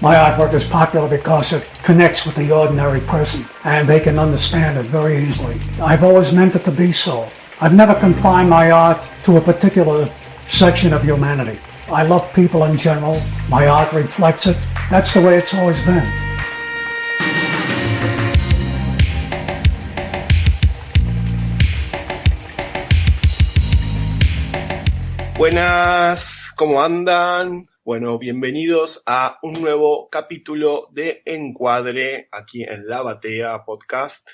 My artwork is popular because it connects with the ordinary person, and they can understand it very easily. I've always meant it to be so. I've never confined my art to a particular section of humanity. I love people in general. My art reflects it. That's the way it's always been. Buenas, ¿cómo andan? Bueno, bienvenidos a un nuevo capítulo de Encuadre aquí en La Batea Podcast.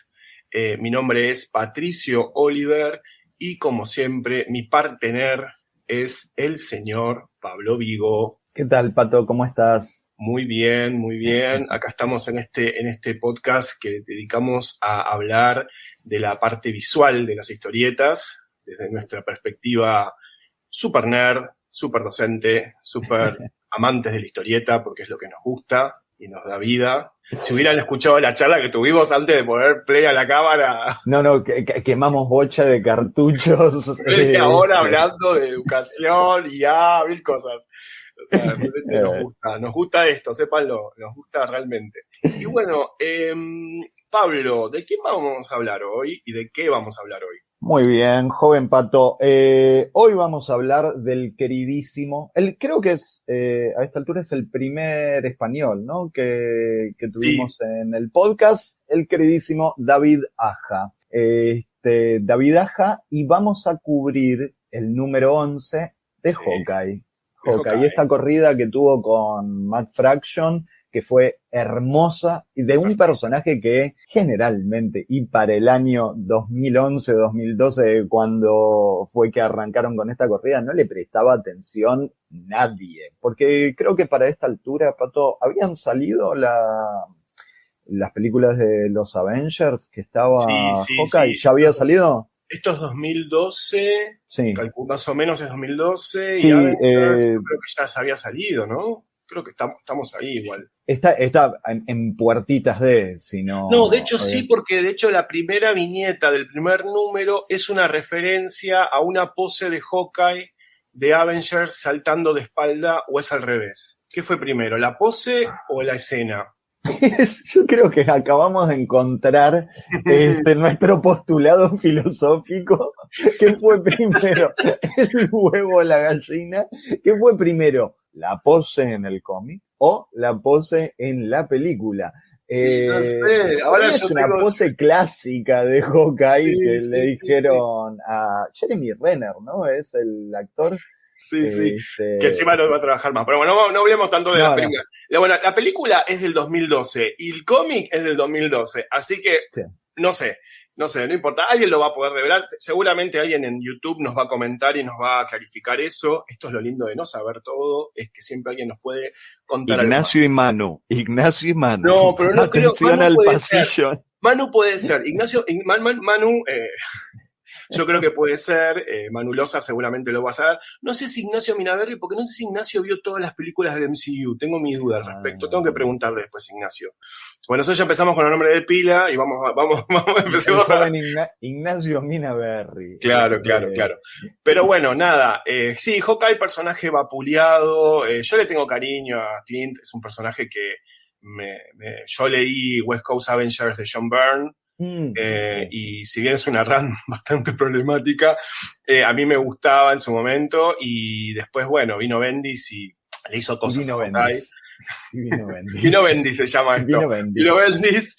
Mi nombre es Patricio Oliver y como siempre mi partner es el señor Pablo Vigo. ¿Qué tal, Pato? ¿Cómo estás? Muy bien, muy bien. Acá estamos en este podcast que dedicamos a hablar de la parte visual de las historietas desde nuestra perspectiva super nerd, super docente, super amantes de la historieta porque es lo que nos gusta y nos da vida. Si hubieran escuchado la charla que tuvimos antes de poner play a la cámara. No, quemamos bocha de cartuchos. Media hora hablando de educación y mil cosas. O sea, realmente nos gusta esto, sépanlo, nos gusta realmente. Y bueno, Pablo, ¿de quién vamos a hablar hoy y de qué vamos a hablar hoy? Muy bien, joven Pato. Hoy vamos a hablar del queridísimo, creo que es, a esta altura es el primer español, ¿no? Que tuvimos sí. En el podcast, el queridísimo David Aja. David Aja, y vamos a cubrir el número 11 de Hawkeye. Hawkeye, esta corrida que tuvo con Matt Fraction, que fue hermosa, y de un personaje que generalmente, y para el año 2011-2012, cuando fue que arrancaron con esta corrida, no le prestaba atención nadie. Porque creo que para esta altura, Pato, habían salido las películas de los Avengers, que estaba Hawkeye, ¿ya había salido? Esto es 2012, sí. Más o menos es 2012, sí, y Avengers, creo que ya se había salido, ¿no? Creo que estamos ahí igual. Está en puertitas de, si no... No, de hecho sí, porque de hecho la primera viñeta del primer número es una referencia a una pose de Hawkeye de Avengers saltando de espalda, o es al revés. ¿Qué fue primero, la pose o la escena? Yo creo que acabamos de encontrar nuestro postulado filosófico. ¿Qué fue primero? ¿El huevo o la gallina? ¿Qué fue primero? ¿La pose en el cómic o la pose en la película? No sé, ahora es una pose clásica de Hawkeye que le dijeron a Jeremy Renner, ¿no? Es el actor. Sí, que encima no va a trabajar más. Pero bueno, no hablemos tanto de la película. No. Bueno, la película es del 2012 y el cómic es del 2012, así que no sé, no importa, alguien lo va a poder revelar, seguramente alguien en YouTube nos va a comentar y nos va a clarificar eso. Esto es lo lindo de no saber todo, es que siempre alguien nos puede contar Ignacio y Manu. No, pero no creo. Atención al pasillo. Manu puede ser, Manu, yo creo que puede ser, Manu Loza seguramente lo va a saber. No sé si Ignacio Minaberri, porque no sé si Ignacio vio todas las películas de MCU. Tengo mis dudas al respecto. Tengo que preguntarle después a Ignacio. Bueno, nosotros ya empezamos con el nombre de pila y vamos empecemos a... Ignacio Minaberri. Claro. Pero bueno, nada. Sí, Hawkeye, personaje vapuleado. Yo le tengo cariño a Clint. Es un personaje que yo leí West Coast Avengers de John Byrne. Y si bien es una run bastante problemática, a mí me gustaba en su momento, y después, bueno, vino Bendis y le hizo cosas a Hawkeye. Vino Bendis se llama esto. Vino Bendis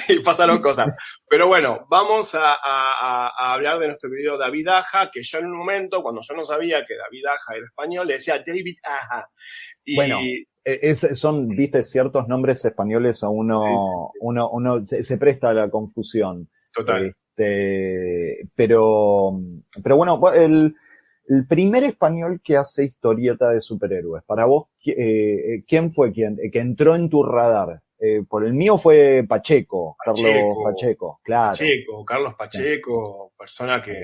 y pasaron cosas. Pero bueno, vamos a hablar de nuestro querido David Aja, que yo en un momento, cuando yo no sabía que David Aja era español, le decía David Aja. Y bueno, son, viste, ciertos nombres españoles a uno se presta a la confusión. Total. Pero bueno, el primer español que hace historieta de superhéroes, para vos, ¿quién fue que entró en tu radar? Por el mío fue Pacheco, Carlos Pacheco, claro. Carlos Pacheco, persona que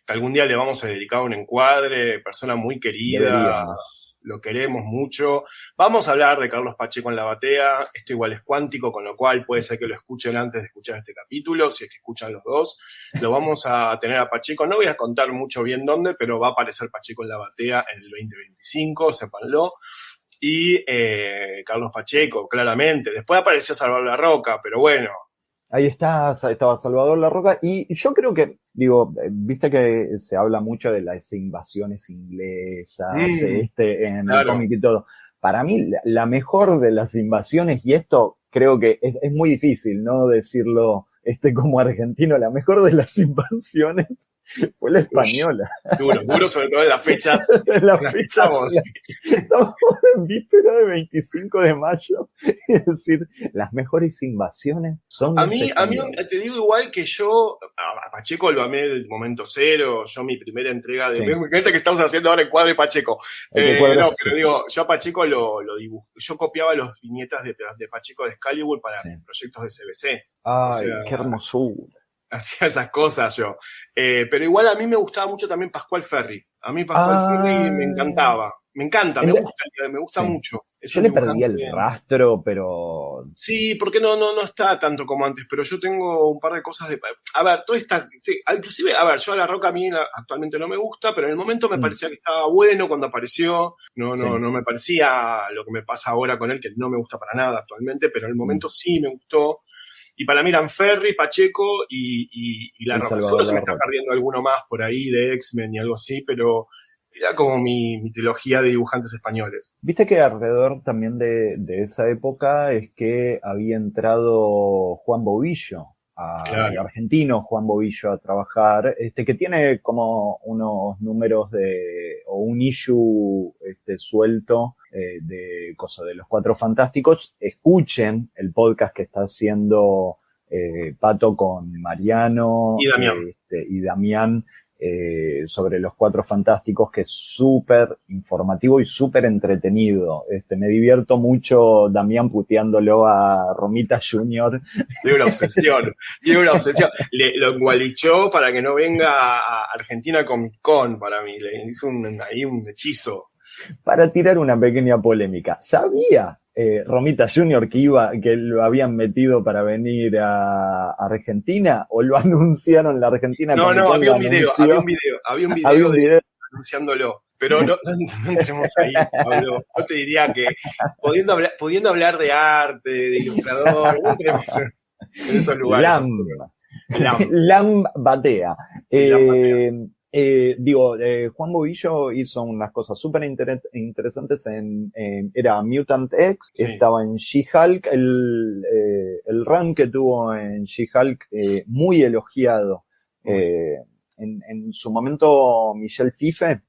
algún día le vamos a dedicar un encuadre, persona muy querida. Deberíamos. Lo queremos mucho. Vamos a hablar de Carlos Pacheco en La Batea. Esto igual es cuántico, con lo cual puede ser que lo escuchen antes de escuchar este capítulo, si es que escuchan los dos. Lo vamos a tener a Pacheco. No voy a contar mucho bien dónde, pero va a aparecer Pacheco en La Batea en el 2025, sépanlo. y Carlos Pacheco, claramente. Después apareció Salvador La Roca, pero bueno. Ahí estaba Salvador La Roca, y yo creo que, digo, viste que se habla mucho de las invasiones inglesas, en el cómic y todo. Para mí, la mejor de las invasiones, y esto creo que es muy difícil, ¿no? Decirlo como argentino, la mejor de las invasiones fue la española. Duro, sobre todo de las fechas. Estamos en víspera de 25 de mayo. Es decir, las mejores invasiones son A mí te digo igual que yo, a Pacheco lo amé del momento cero. Yo mi primera entrega de... Me encanta que estamos haciendo ahora el cuadro de Pacheco. Pero digo, yo a Pacheco lo dibujo. Yo copiaba los viñetas de Pacheco de Excalibur para proyectos de CBC. Ay, qué hermosura. Hacía esas cosas yo. Pero igual a mí me gustaba mucho también Pascual Ferry. A mí Pascual Ferry me encantaba. Me encanta, me gusta mucho. Yo le perdí el rastro, pero... Sí, porque no está tanto como antes, pero yo tengo un par de cosas de... A ver, toda esta... Inclusive, a ver, yo a La Roca a mí actualmente no me gusta, pero en el momento me parecía que estaba bueno cuando apareció. No me parecía lo que me pasa ahora con él, que no me gusta para nada actualmente, pero en el momento sí me gustó. Y para mí eran Ferry, Pacheco y La Roca. Seguro se me está perdiendo alguno más por ahí de X-Men y algo así, pero era como mi trilogía de dibujantes españoles. Viste que alrededor también de esa época es que había entrado Juan Bobillo, el argentino Juan Bobillo, a trabajar, que tiene como unos números o un issue suelto de los Cuatro Fantásticos. Escuchen el podcast que está haciendo Pato con Mariano y Damián sobre los Cuatro Fantásticos, que es súper informativo y súper entretenido. Me divierto mucho Damián puteándolo a Romita Jr. Tiene una obsesión. Lo engualichó para que no venga a Argentina Comic Con, para mí. Le hizo ahí un hechizo. Para tirar una pequeña polémica. ¿Sabía Romita Jr. que lo habían metido para venir a Argentina, o lo anunciaron la Argentina? No, había un video anunciándolo, pero no entremos ahí, Pablo. Yo te diría que pudiendo hablar de arte, de ilustrador, no entremos en esos lugares. Lam batea. Sí, Juan Bobillo hizo unas cosas súper interesantes era Mutant X, estaba en She-Hulk, el run que tuvo en She-Hulk, muy elogiado. En su momento, Michel Fife,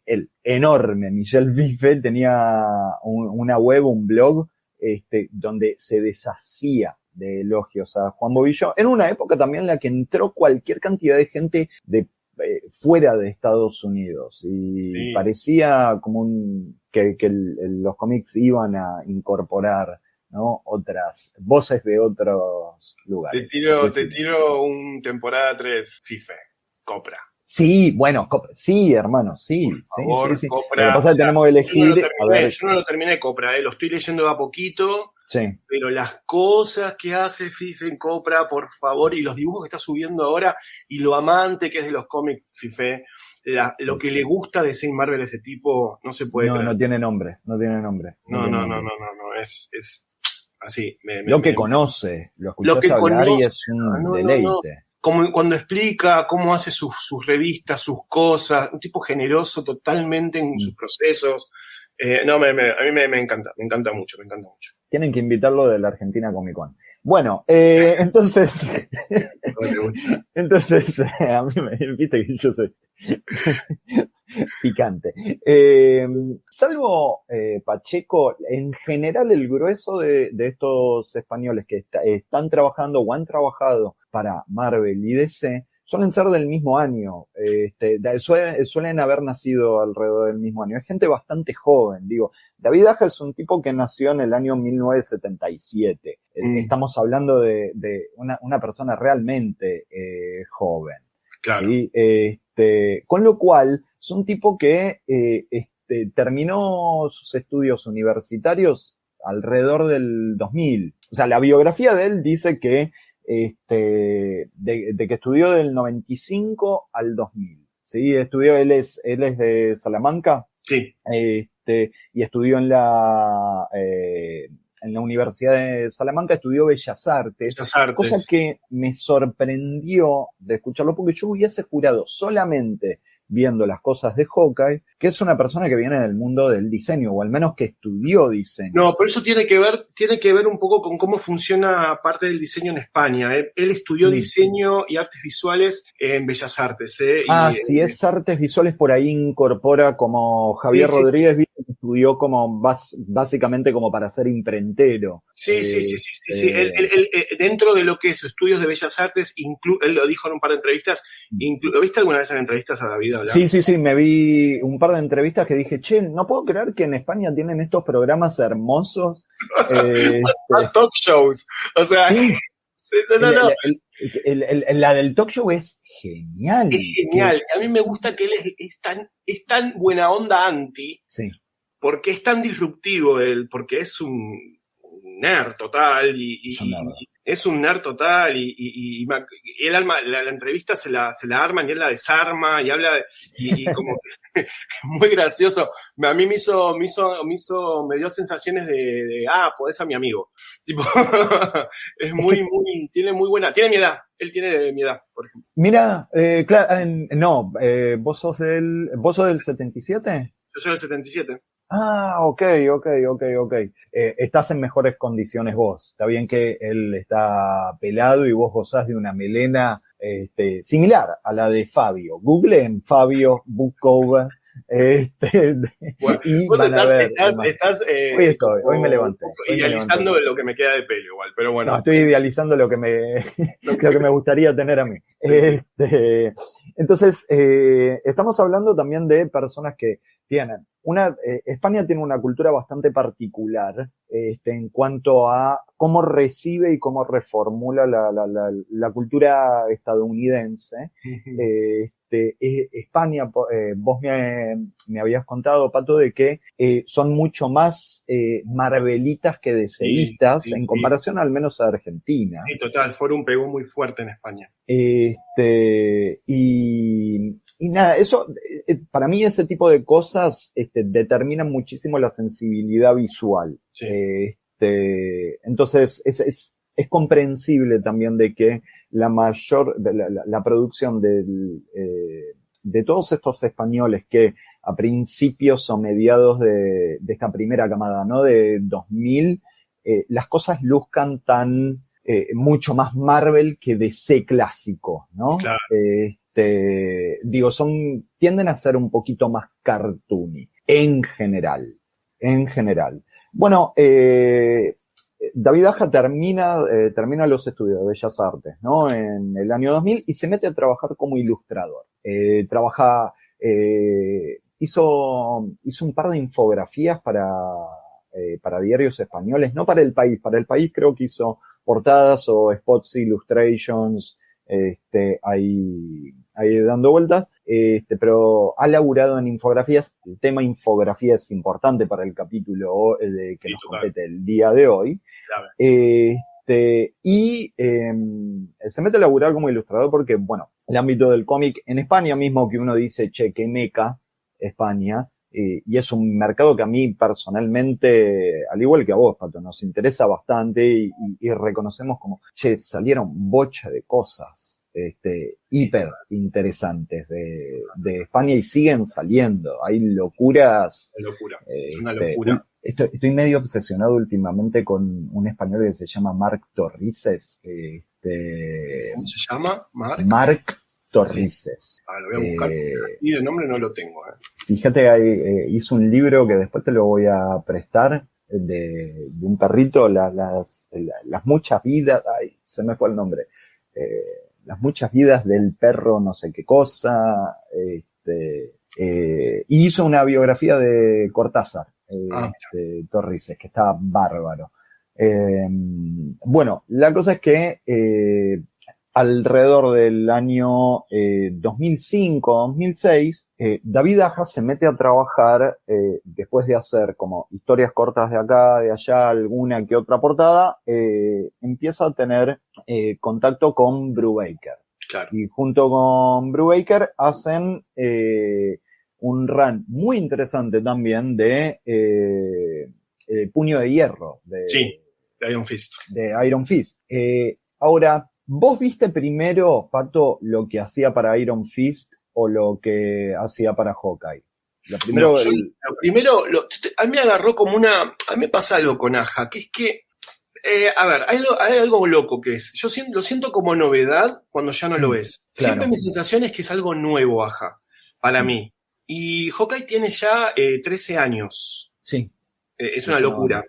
el enorme Michel Fife, tenía una web, un blog, donde se deshacía de elogios a Juan Bobillo, en una época también en la que entró cualquier cantidad de gente fuera de Estados Unidos, y parecía como que los cómics iban a incorporar, ¿no?, otras voces de otros lugares. Te tiro un temporada 3 FIFA, Copra. Sí, bueno, sí, hermano, sí. Por favor, sí. Copra. Lo que pasa es que tenemos que elegir. Yo no lo terminé Copra, lo estoy leyendo de a poquito. Sí. Pero las cosas que hace FIFA en Copra, por favor, y los dibujos que está subiendo ahora, y lo amante que es de los cómics FIFA, lo que le gusta de Saint Marvel a ese tipo, no se puede creer. No tiene nombre. No, es así. Lo que conoce, lo escuchás hablar y es un deleite. Como cuando explica cómo hace sus revistas, sus cosas, un tipo generoso totalmente en sus procesos. A mí me encanta mucho. Tienen que invitarlo de la Argentina Comic Con. Bueno, entonces, a mí viste que yo soy picante. Salvo Pacheco, en general el grueso de estos españoles que están trabajando o han trabajado para Marvel y DC suelen ser del mismo año, suelen haber nacido alrededor del mismo año. Es gente bastante joven, digo. David Aja es un tipo que nació en el año 1977. Estamos hablando de una persona realmente joven. Claro. ¿Sí? Con lo cual, es un tipo que terminó sus estudios universitarios alrededor del 2000. O sea, la biografía de él dice que de que estudió del 95 al 2000. ¿Sí? Él es de Salamanca. Sí. Y estudió en la Universidad de Salamanca, estudió Bellas Artes, Bellas Artes. cosa que me sorprendió de escucharlo, porque yo hubiese jurado solamente viendo las cosas de Hawkeye, que es una persona que viene del mundo del diseño, o al menos que estudió diseño. No, pero eso tiene que ver un poco con cómo funciona parte del diseño en España. Él estudió diseño y artes visuales en Bellas Artes. Si es artes visuales, por ahí incorpora como Javier Rodríguez, sí. Estudió como básicamente como para ser imprentero. Sí. Él, dentro de lo que es estudios de Bellas Artes, él lo dijo en un par de entrevistas. ¿Lo viste alguna vez en entrevistas a David hablar? Sí, me vi un par de entrevistas que dije, che, no puedo creer que en España tienen estos programas hermosos. Talk shows. O sea, sí. No. La del talk show es genial. Es genial. A mí me gusta que él es tan buena onda anti. Sí. Porque es tan disruptivo él, porque es un nerd total es un nerd total y él la entrevista se la arman y él la desarma y habla y como muy gracioso. A mí me dio sensaciones de podés a mi amigo. Tipo, es tiene muy buena, tiene mi edad, él tiene mi edad, por ejemplo. Mira, claro, ¿vos sos del 77? Yo soy del 77. Ok. Estás en mejores condiciones vos. Está bien que él está pelado y vos gozás de una melena similar a la de Fabio. Google en Fabio Bookcover. Bueno, y vos van a ver, hoy me levanté. Idealizando lo que me queda de pelo igual, pero bueno. No, estoy idealizando lo que me gustaría tener a mí. Entonces, estamos hablando también de personas que tienen España tiene una cultura bastante particular en cuanto a cómo recibe y cómo reformula la cultura estadounidense. España, vos me habías contado, Pato, de que son mucho más marvelitas que deseístas en comparación al menos a Argentina. Sí, total, Forum pegó muy fuerte en España. Y nada, eso, para mí ese tipo de cosas determinan muchísimo la sensibilidad visual. Sí. Entonces, es comprensible también de que la producción de todos estos españoles que a principios o mediados de esta primera camada, ¿no? De 2000, las cosas luzcan tan mucho más Marvel que DC clásico, ¿no? Claro. Tienden a ser un poquito más cartoony, en general. Bueno, David Aja termina los estudios de Bellas Artes, ¿no? En el año 2000 y se mete a trabajar como ilustrador. Hizo un par de infografías para diarios españoles, no para El País. Para El País creo que hizo portadas o spots, illustrations, ahí dando vueltas, pero ha laburado en infografías. El tema infografía es importante para el capítulo que nos compete el día de hoy. Claro. Se mete a laburar como ilustrador porque, bueno, el ámbito del cómic en España mismo, que uno dice, che, qué meca, España, y es un mercado que a mí personalmente, al igual que a vos, Pato, nos interesa bastante y reconocemos como, che, salieron bocha de cosas hiper interesantes de España y siguen saliendo. Hay locuras. Una locura. Estoy medio obsesionado últimamente con un español que se llama Marc Torrices. ¿Cómo se llama? Marc Torrices. Sí. Lo voy a buscar. Y de nombre no lo tengo. Fíjate, hizo un libro que después te lo voy a prestar de un perrito, las muchas vidas. Ay, se me fue el nombre. Las muchas vidas del perro no sé qué cosa. Y hizo una biografía de Cortázar. Torrices, que está bárbaro. Bueno, la cosa es que alrededor del año 2005-2006, David Aja se mete a trabajar, después de hacer como historias cortas de acá, de allá, alguna que otra portada, empieza a tener contacto con Brubaker. Claro. Y junto con Brubaker hacen un run muy interesante también de Puño de Hierro, Sí, de Iron Fist. De Iron Fist. Ahora, ¿vos viste primero, Pato, lo que hacía para Iron Fist o lo que hacía para Hawkeye? Lo primero, No, lo primero, a mí me agarró como a mí me pasa algo con Aja, que es que, a ver, hay algo loco que es, lo siento como novedad cuando ya no lo es. claro. Siempre mi sensación es que es algo nuevo, Aja, para mí. Y Hawkeye tiene ya 13 años. Sí. Es una locura.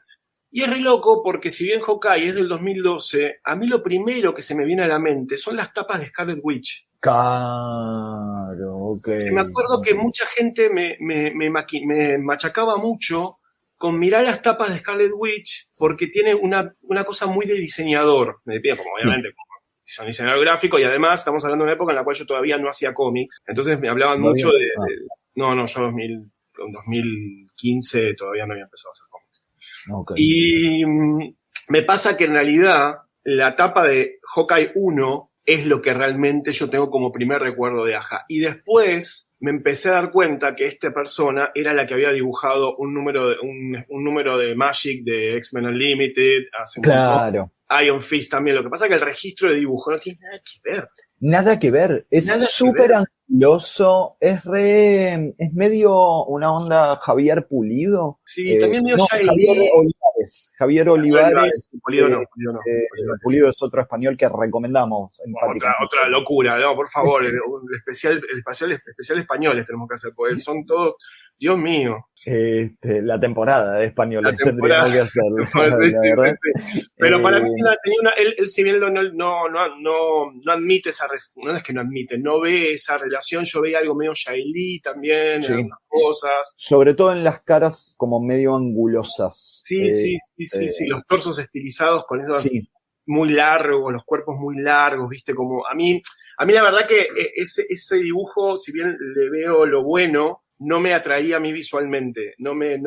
Y es re loco porque si bien Hawkeye es del 2012, a mí lo primero que se me viene a la mente son las tapas de Scarlet Witch. Claro, ok. Me acuerdo que mucha gente me machacaba mucho con mirar las tapas de Scarlet Witch porque tiene una cosa muy de diseñador. Me pide, como obviamente, como son diseñador gráfico, y además estamos hablando de una época en la cual yo todavía no hacía cómics. Entonces me hablaban mucho de yo en 2015 todavía no había empezado a hacer cómics. Okay. Y me pasa que en realidad la tapa de Hawkeye 1 es lo que realmente yo tengo como primer recuerdo de Aja. Y después me empecé a dar cuenta que esta persona era la que había dibujado un número de Magic de X-Men Unlimited hace un montón. Iron Fist también. Lo que pasa es que el registro de dibujo no tiene nada que ver. Nada que ver. Es súper anguloso. Es medio una onda Javier Pulido. Sí, también medio Javier Olivares. Pulido es otro español que recomendamos. Otra locura, no, por favor. el especial españoles tenemos que hacer, porque son todos, Dios mío. La temporada de españoles tendríamos que hacerlo. Sí. Pero para mí él si bien no admite no es que no admite, no ve esa relación. Yo veía algo medio Yaeli también, en algunas cosas. Sobre todo en las caras como medio angulosas. Sí, los torsos estilizados con esos muy largos, los cuerpos muy largos, viste, como a mí la verdad que ese dibujo, si bien le veo lo bueno, no me atraía a mí visualmente, no me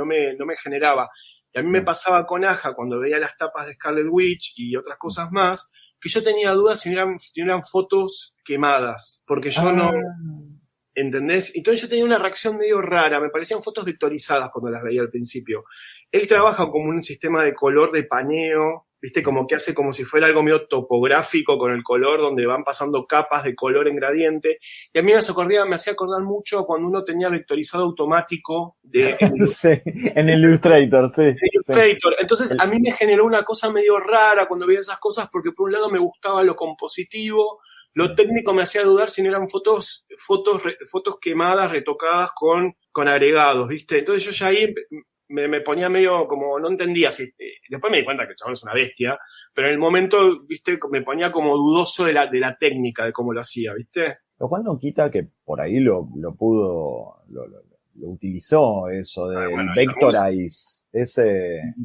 generaba. Y a mí me pasaba con Aja cuando veía las tapas de Scarlet Witch y otras cosas más, que yo tenía dudas si eran fotos quemadas, porque yo no... ¿Entendés? Entonces yo tenía una reacción medio rara, me parecían fotos vectorizadas cuando las veía al principio. Él trabaja como un sistema de color de paneo, ¿viste? Como que hace como si fuera algo medio topográfico con el color, donde van pasando capas de color en gradiente. Y a mí me hacía acordar mucho cuando uno tenía vectorizado automático en Illustrator, sí. Illustrator. Entonces a mí me generó una cosa medio rara cuando veía esas cosas, porque por un lado me gustaba lo compositivo, lo técnico me hacía dudar si no eran fotos quemadas, retocadas con agregados, ¿viste? Entonces yo ya ahí me ponía medio como, no entendía si... después me di cuenta que el chabón es una bestia, pero en el momento, ¿viste? Me ponía como dudoso de la técnica, de cómo lo hacía, ¿viste? Lo cual no quita que por ahí lo utilizó eso de Vectorize.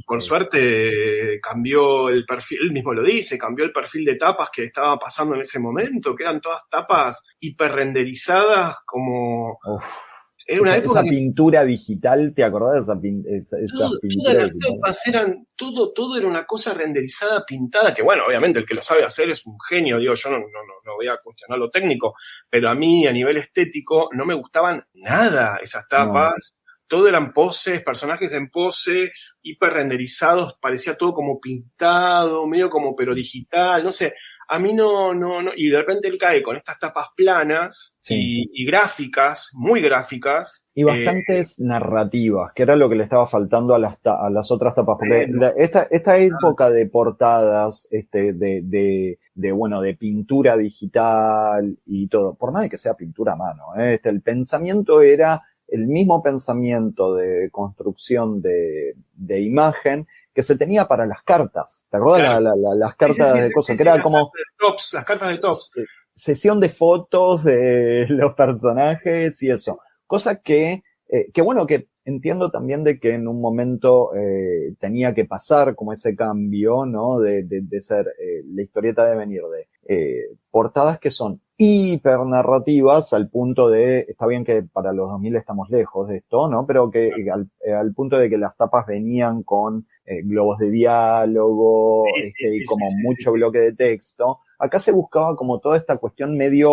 Por suerte cambió el perfil, él mismo lo dice, cambió el perfil de tapas que estaba pasando en ese momento, que eran todas tapas hiperrenderizadas, como... Era una época esa pintura digital, ¿te acordás de esa pintura digital? Todo era una cosa renderizada, pintada, que bueno, obviamente el que lo sabe hacer es un genio, digo, yo no voy a cuestionar lo técnico, pero a mí a nivel estético no me gustaban nada esas tapas. Todo eran poses, personajes en pose, hiper renderizados, parecía todo como pintado, medio como pero digital, no sé. A mí no, y de repente él cae con estas tapas planas y gráficas, muy gráficas. Y bastantes narrativas, que era lo que le estaba faltando a las otras tapas, porque esta época de portadas, de pintura digital y todo, por más de que sea pintura a mano, el pensamiento era el mismo pensamiento de construcción de imagen que se tenía para las cartas. ¿Te acuerdas? Las cartas de cosas, que era como... Las cartas de tops. Sesión de fotos de los personajes y eso. Cosa que bueno, que entiendo también de que en un momento tenía que pasar como ese cambio, ¿no? De ser, la historieta de venir de portadas que son hipernarrativas al punto de, está bien que para los 2000 estamos lejos de esto, ¿no? Pero que al punto de que las tapas venían con globos de diálogo, mucho bloque de texto. Acá se buscaba como toda esta cuestión medio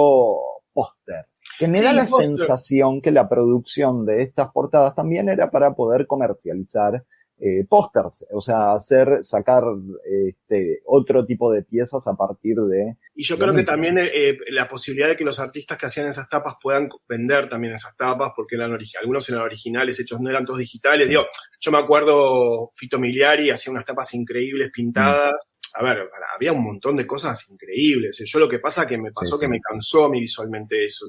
póster. Que me Sí, da la póster. sensación que la producción de estas portadas también era para poder comercializar pósters, o sea, sacar otro tipo de piezas a partir de... Y yo lo creo que mismo. también la posibilidad de que los artistas que hacían esas tapas puedan vender también esas tapas, porque algunos eran originales, hechos no eran todos digitales. Sí. Digo, yo me acuerdo Fito Miliari hacía unas tapas increíbles pintadas. A ver, había un montón de cosas increíbles. Yo lo que pasa que me pasó Sí, que sí. me cansó a mí visualmente eso.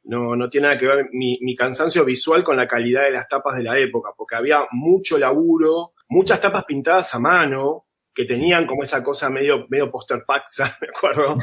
No tiene nada que ver mi cansancio visual con la calidad de las tapas de la época, porque había mucho laburo, muchas tapas pintadas a mano, que tenían como esa cosa medio poster paxa, me acuerdo,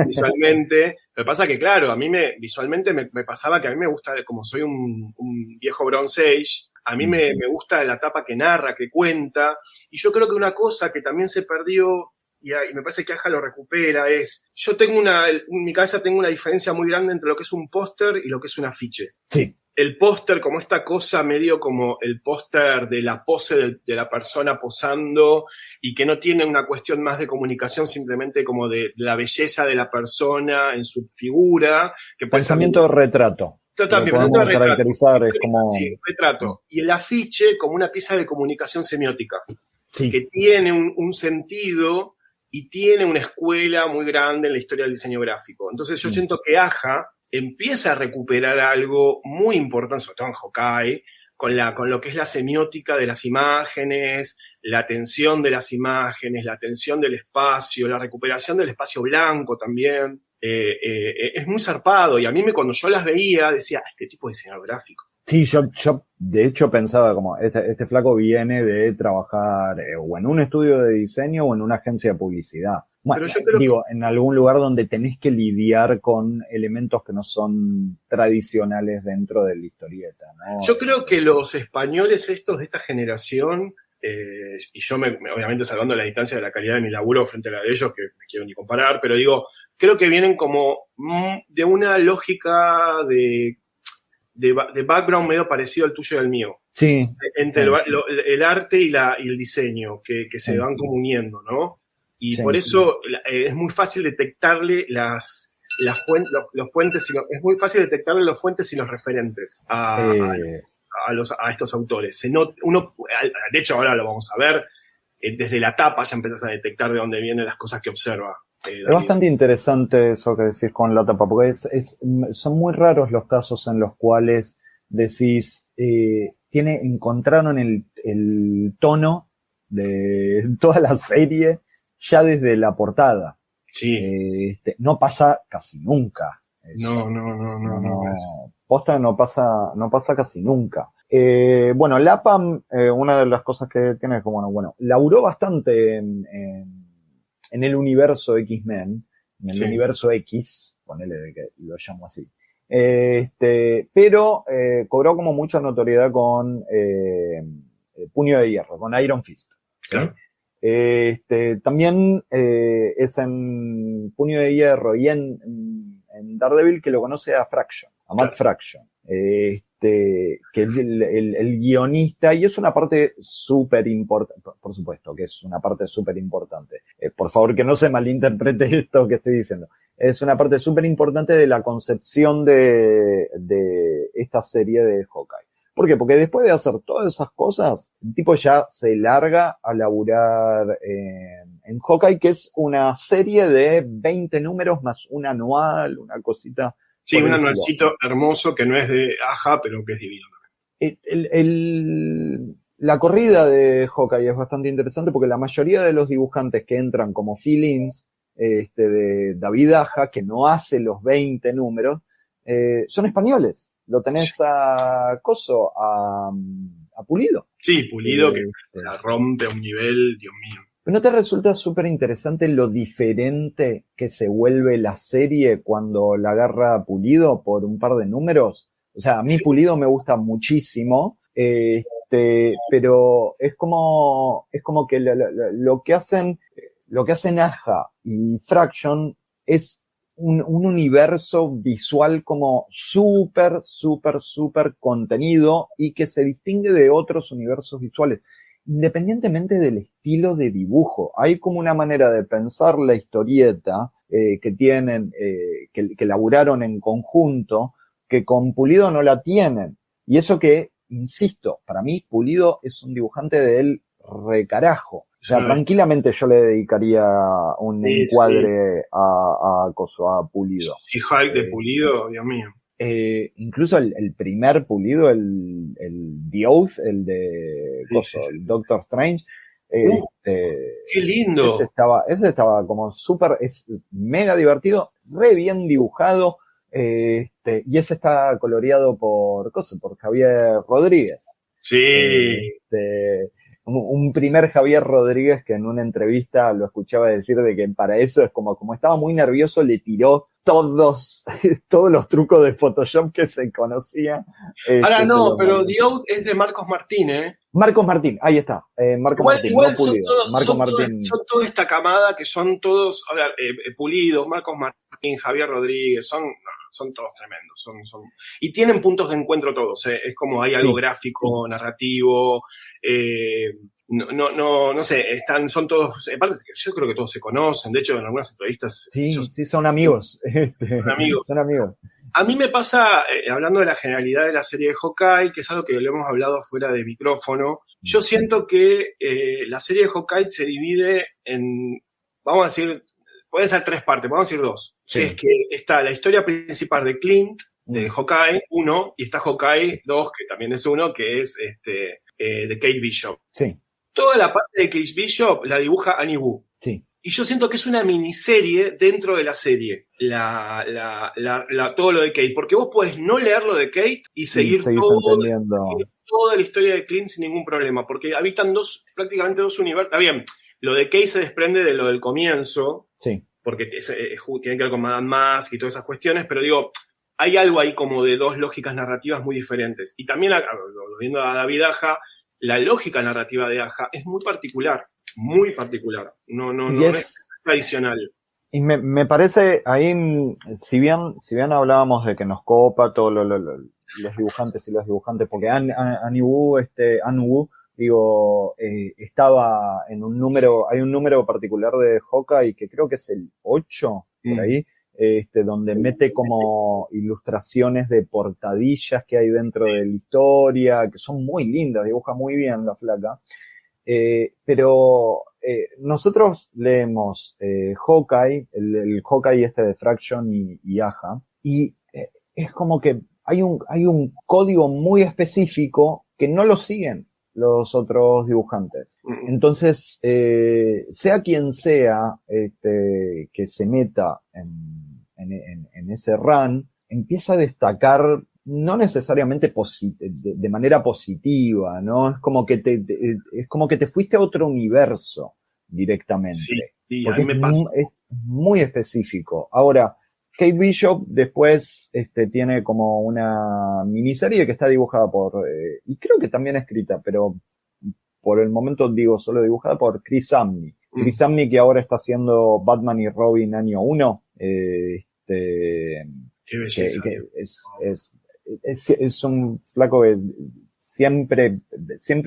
visualmente. Lo que pasa que, claro, a mí visualmente me pasaba que a mí me gusta, como soy un viejo Bronze Age, a mí me gusta la tapa que narra, que cuenta, y yo creo que una cosa que también se perdió, y me parece que Aja lo recupera, es, yo tengo en mi cabeza tengo una diferencia muy grande entre lo que es un póster y lo que es un afiche. Sí. El póster como esta cosa medio como el póster de la pose de la persona posando y que no tiene una cuestión más de comunicación, simplemente como de la belleza de la persona en su figura. Que Pensamiento de retrato. Totalmente, Lo podemos retrato. caracterizar, es como... Sí, retrato. Y el afiche como una pieza de comunicación semiótica, Sí. que tiene un sentido y tiene una escuela muy grande en la historia del diseño gráfico. Entonces yo siento que Aja empieza a recuperar algo muy importante, sobre todo en Hawkeye, con lo que es la semiótica de las imágenes, la tensión de las imágenes, la tensión del espacio, la recuperación del espacio blanco también. Es muy zarpado, y a mí cuando yo las veía decía, este tipo de diseñador gráfico. Sí, yo de hecho pensaba como, este flaco viene de trabajar o en un estudio de diseño o en una agencia de publicidad. Bueno, Pero yo creo digo, en algún lugar donde tenés que lidiar con elementos que no son tradicionales dentro de la historieta, ¿no? Yo creo que los españoles estos de esta generación, y yo obviamente salvando la distancia de la calidad de mi laburo frente a la de ellos, que me quiero ni comparar, pero digo, creo que vienen como de una lógica de background medio parecido al tuyo y al mío. Sí. Entre el arte y el diseño, que se van como uniendo, ¿no? Y por eso es muy fácil detectarle los fuentes, es muy fácil detectarle los fuentes y los referentes a estos autores. De hecho, ahora lo vamos a ver, desde la tapa ya empezás a detectar de dónde vienen las cosas que observa. Es bastante interesante eso que decís con la tapa, porque son muy raros los casos en los cuales decís, encontraron el tono de toda la serie ya desde la portada. Sí. No pasa casi nunca. Eso. No. Posta no pasa casi nunca. Bueno, Lapam, una de las cosas que tiene es como, bueno, laburó bastante en el universo X-Men, en el universo X, ponele de que lo llamo así. Pero cobró como mucha notoriedad con Puño de Hierro, con Iron Fist. ¿sí? Claro. También es en Puño de Hierro y en Daredevil que lo conoce a Fraction, a Matt Fraction. Que es el guionista, y es una parte súper importante, por supuesto que es una parte súper importante. Por favor, que no se malinterprete esto que estoy diciendo. Es una parte súper importante de la concepción de esta serie de Hawkeye. ¿Por qué? Porque después de hacer todas esas cosas, el tipo ya se larga a laburar en Hawkeye, que es una serie de 20 números más un anual, una cosita. Sí, un anualcito hermoso que no es de Aja, pero que es divino. La corrida de Hawkeye es bastante interesante porque la mayoría de los dibujantes que entran como fill-ins de David Aja, que no hace los 20 números, son españoles. Lo tenés a Pulido. Sí, Pulido, que la rompe a un nivel, Dios mío. ¿No te resulta súper interesante lo diferente que se vuelve la serie cuando la agarra Pulido por un par de números? O sea, a mí Pulido me gusta muchísimo, pero es como que lo que hacen Aja y Fraction es un universo visual como súper contenido y que se distingue de otros universos visuales. Independientemente del estilo de dibujo, hay como una manera de pensar la historieta que tienen, que laburaron en conjunto, que con Pulido no la tienen. Y eso que, insisto, para mí Pulido es un dibujante del recarajo. O sea, Sí. tranquilamente yo le dedicaría un Sí, encuadre a Pulido. Y Hulk de Pulido, Dios mío. Incluso el primer Pulido, el The Oath, el de el Doctor Strange, ¡Qué lindo! ese estaba como súper, es mega divertido, re bien dibujado, y ese está coloreado por Javier Rodríguez. Sí. Un primer Javier Rodríguez que en una entrevista lo escuchaba decir de que para eso es como estaba muy nervioso, le tiró todos los trucos de Photoshop que se conocía. Ahora no, pero The Out es de Marcos Martín, ¿eh? Marcos Martín, ahí está. Marcos Martín, Igual no Pulido. son toda esta camada que son todos, a ver, Pulido, Marcos Martín, Javier Rodríguez, son todos tremendos. Y tienen puntos de encuentro todos, ¿eh? Es como hay algo gráfico, narrativo, no sé, son todos, aparte yo creo que todos se conocen, de hecho en algunas entrevistas... Sí, son amigos. Son amigos. Son amigos. A mí me pasa, hablando de la generalidad de la serie de Hawkeye, que es algo que lo hemos hablado fuera de micrófono, yo siento que la serie de Hawkeye se divide en, vamos a decir, puede ser 3 partes, vamos a decir 2. Sí. Es que está la historia principal de Clint, de Hawkeye 1, y está Hawkeye 2, que también es 1, que es de Kate Bishop. Sí. Toda la parte de Kate Bishop la dibuja Annie Wu. Sí. Y yo siento que es una miniserie dentro de la serie, todo lo de Kate. Porque vos podés no leer lo de Kate y seguir toda la historia de Clint sin ningún problema. Porque habitan prácticamente dos universos. Está bien, lo de Kate se desprende de lo del comienzo. Sí. Porque tiene que ver con Madame Mask y todas esas cuestiones. Pero digo, hay algo ahí como de dos lógicas narrativas muy diferentes. Y también, viendo a David Aja, la lógica narrativa de Aja es muy particular. Muy particular, no es tradicional. Y me parece ahí, si bien hablábamos de que nos copa todos los dibujantes y los dibujantes, porque Annie Wu, digo, estaba en hay un número particular de Hawkeye que creo que es el 8, por ahí, donde mete como ilustraciones de portadillas que hay dentro de la historia, que son muy lindas, dibuja muy bien la flaca. Pero nosotros leemos Hawkeye, el Hawkeye de Fraction y Aja, y es como que hay un código muy específico que no lo siguen los otros dibujantes. Entonces, sea quien sea que se meta en ese run, empieza a destacar no necesariamente de manera positiva, ¿no? Es como que te fuiste a otro universo directamente. Sí, a mí me pasa. Es muy específico. Ahora, Kate Bishop después tiene como una miniserie que está dibujada y creo que también escrita, pero por el momento digo solo dibujada por Chris Samney. Chris Samney, que ahora está haciendo Batman y Robin año 1. Qué belleza. Que es un flaco que siempre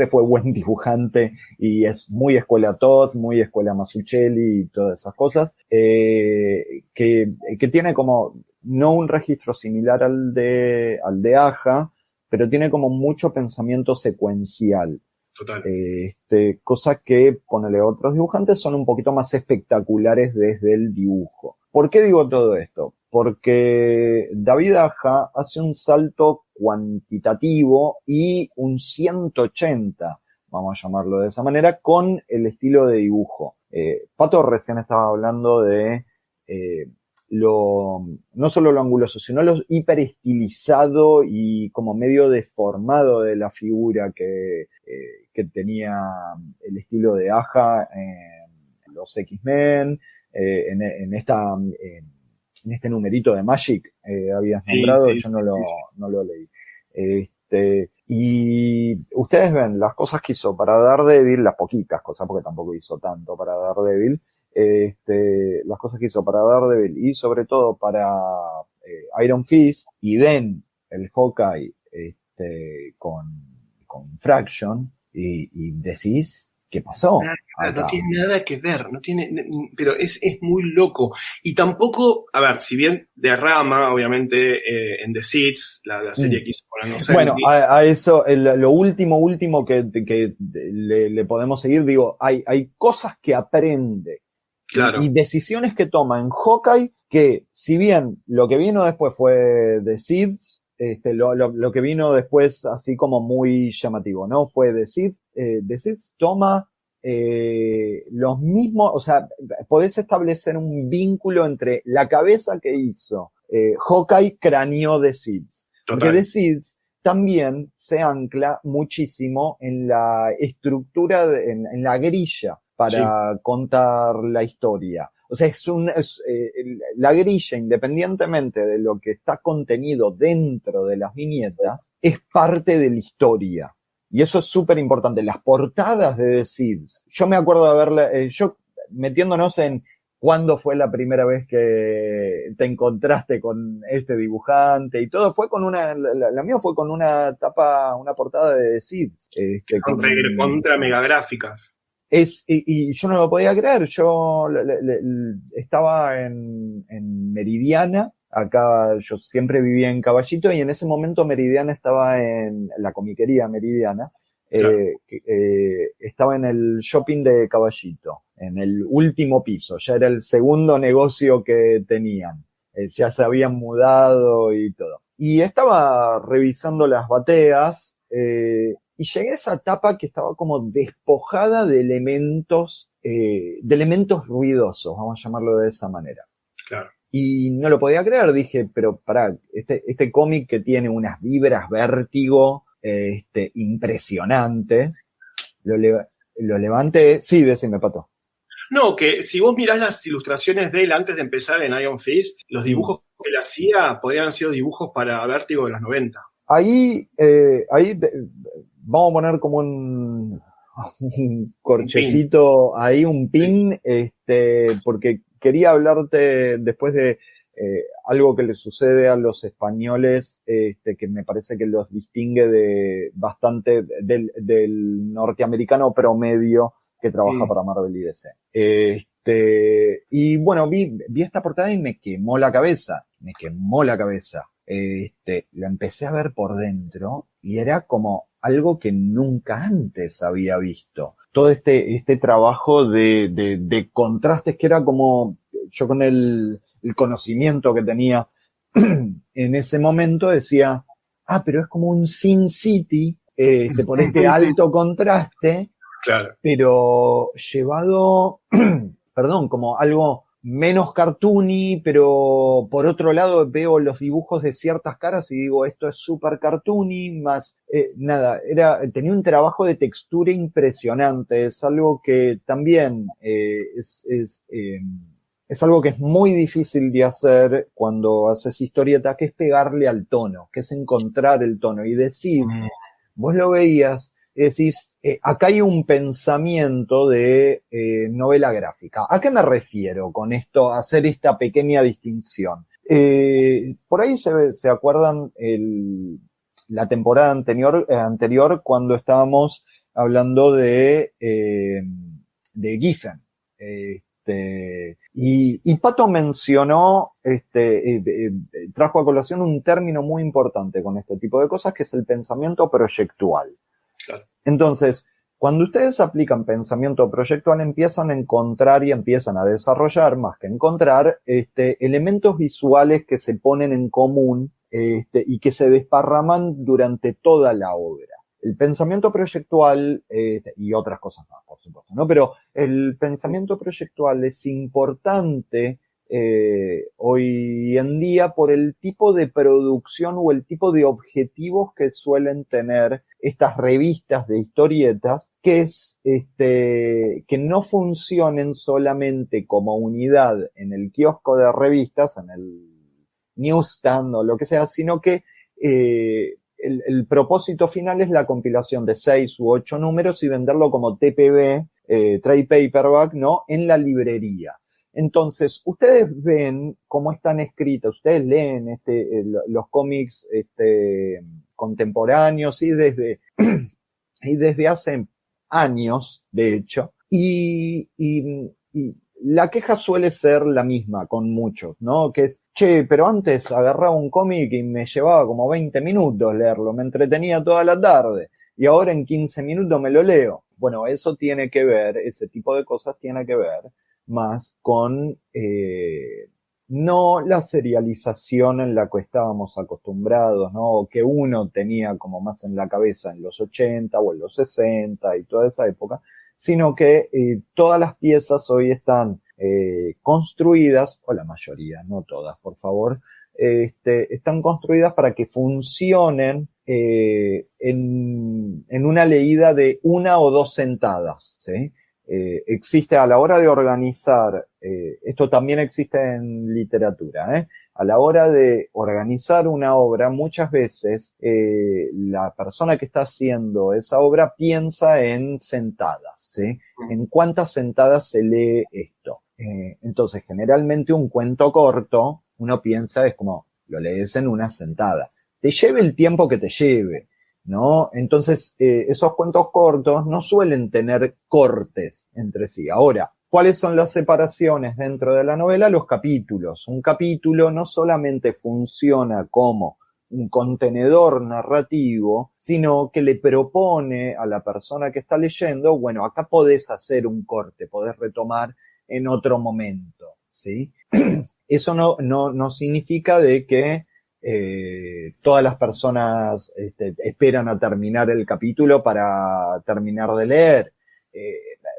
fue buen dibujante y es muy escuela Todd, muy escuela Mazzucchelli y todas esas cosas, que tiene como no un registro similar al de Aja, pero tiene como mucho pensamiento secuencial. Total. Cosa que, ponele, otros dibujantes son un poquito más espectaculares desde el dibujo. ¿Por qué digo todo esto? Porque David Aja hace un salto cuantitativo y un 180, vamos a llamarlo de esa manera, con el estilo de dibujo. Pato recién estaba hablando de no solo lo anguloso, sino lo hiperestilizado y como medio deformado de la figura que tenía el estilo de Aja en los X-Men, en este numerito de Magic habías nombrado, yo no lo leí. Y ustedes ven las cosas que hizo para Daredevil, las poquitas cosas, porque tampoco hizo tanto para Daredevil, las cosas que hizo para Daredevil y sobre todo para Iron Fist, y ven el Hawkeye con Fraction y decís, ¿qué pasó? No tiene nada que ver, pero es muy loco. Y tampoco, a ver, si bien derrama, obviamente, en The Seeds, la serie que hizo con Anno Bueno, 70. a eso, lo último que le podemos seguir, digo, hay cosas que aprende Claro. y decisiones que toma en Hawkeye que, si bien lo que vino después fue The Seeds, lo que vino después así como muy llamativo, ¿no? Fue The Seeds. The Seeds toma los mismos, o sea, podés establecer un vínculo entre la cabeza que hizo Hawkeye craneó The Seeds. Porque Total. The Seeds también se ancla muchísimo en la estructura, en la grilla para contar la historia. O sea, la grilla, independientemente de lo que está contenido dentro de las viñetas, es parte de la historia. Y eso es súper importante. Las portadas de The Seeds, yo me acuerdo de verla, yo metiéndonos en cuándo fue la primera vez que te encontraste con este dibujante y todo, fue con la mía fue con una portada de The Seeds. Contra megagráficas. Y yo no lo podía creer, yo estaba en Meridiana, acá yo siempre vivía en Caballito y en ese momento Meridiana estaba en la comiquería Meridiana, claro. Estaba en el shopping de Caballito, en el último piso, ya era el segundo negocio que tenían, ya se habían mudado y todo. Y estaba revisando las bateas, y llegué a esa etapa que estaba como despojada de elementos ruidosos, vamos a llamarlo de esa manera. Claro. Y no lo podía creer, dije, pero pará, este cómic que tiene unas vibras vértigo, impresionantes, lo levanté, sí, decime, Pato. No, que si vos mirás las ilustraciones de él antes de empezar en Iron Fist, los dibujos que él hacía podrían haber sido dibujos para Vértigo de los 90. Ahí vamos a poner como un corchecito ahí, un pin, porque quería hablarte después de algo que le sucede a los españoles, que me parece que los distingue de bastante del norteamericano promedio que trabaja para Marvel y DC. Y bueno, vi esta portada y me quemó la cabeza. La empecé a ver por dentro y era como algo que nunca antes había visto. Todo este trabajo de contrastes que era como, yo con el conocimiento que tenía en ese momento decía, pero es como un Sin City, por este alto contraste, claro. Pero llevado, perdón, como algo menos cartoony, pero por otro lado veo los dibujos de ciertas caras y digo, esto es súper cartoony, más tenía un trabajo de textura impresionante, es algo que también es algo que es muy difícil de hacer cuando haces historieta, que es pegarle al tono, que es encontrar el tono y decir, vos lo veías, decís, acá hay un pensamiento de novela gráfica. ¿A qué me refiero con esto, hacer esta pequeña distinción? Por ahí se acuerdan la temporada anterior cuando estábamos hablando de Giffen. Y Pato mencionó, trajo a colación un término muy importante con este tipo de cosas, que es el pensamiento proyectual. Claro. Entonces, cuando ustedes aplican pensamiento proyectual, empiezan a encontrar y empiezan a desarrollar, más que encontrar, elementos visuales que se ponen en común, y que se desparraman durante toda la obra. El pensamiento proyectual, y otras cosas más, por supuesto, ¿no? Pero el pensamiento proyectual es importante hoy en día por el tipo de producción o el tipo de objetivos que suelen tener estas revistas de historietas, que es que no funcionen solamente como unidad en el kiosco de revistas, en el newsstand o lo que sea, sino que el propósito final es la compilación de 6 u 8 números y venderlo como TPB, trade paperback, ¿no? En la librería. Entonces, ustedes ven cómo están escritas, ustedes leen los cómics contemporáneos y desde hace años, de hecho, y la queja suele ser la misma con muchos, ¿no? Que es, che, pero antes agarraba un cómic y me llevaba como 20 minutos leerlo, me entretenía toda la tarde, y ahora en 15 minutos me lo leo. Bueno, eso tiene que ver, ese tipo de cosas tiene que ver más con no la serialización en la que estábamos acostumbrados, ¿no? O que uno tenía como más en la cabeza en los 80 o en los 60 y toda esa época, sino que todas las piezas hoy están construidas, o la mayoría, no todas, por favor, están construidas para que funcionen en una leída de 1 o 2 sentadas, ¿sí? Existe a la hora de organizar, esto también existe en literatura, a la hora de organizar una obra, muchas veces la persona que está haciendo esa obra piensa en sentadas, ¿sí? En cuántas sentadas se lee esto. Entonces, generalmente un cuento corto, uno piensa, es como, lo lees en una sentada. Te lleve el tiempo que te lleve, ¿no? Entonces, esos cuentos cortos no suelen tener cortes entre sí. Ahora, ¿cuáles son las separaciones dentro de la novela? Los capítulos. Un capítulo no solamente funciona como un contenedor narrativo, sino que le propone a la persona que está leyendo, bueno, acá podés hacer un corte, podés retomar en otro momento, ¿sí? Eso no significa de que todas las personas esperan a terminar el capítulo para terminar de leer.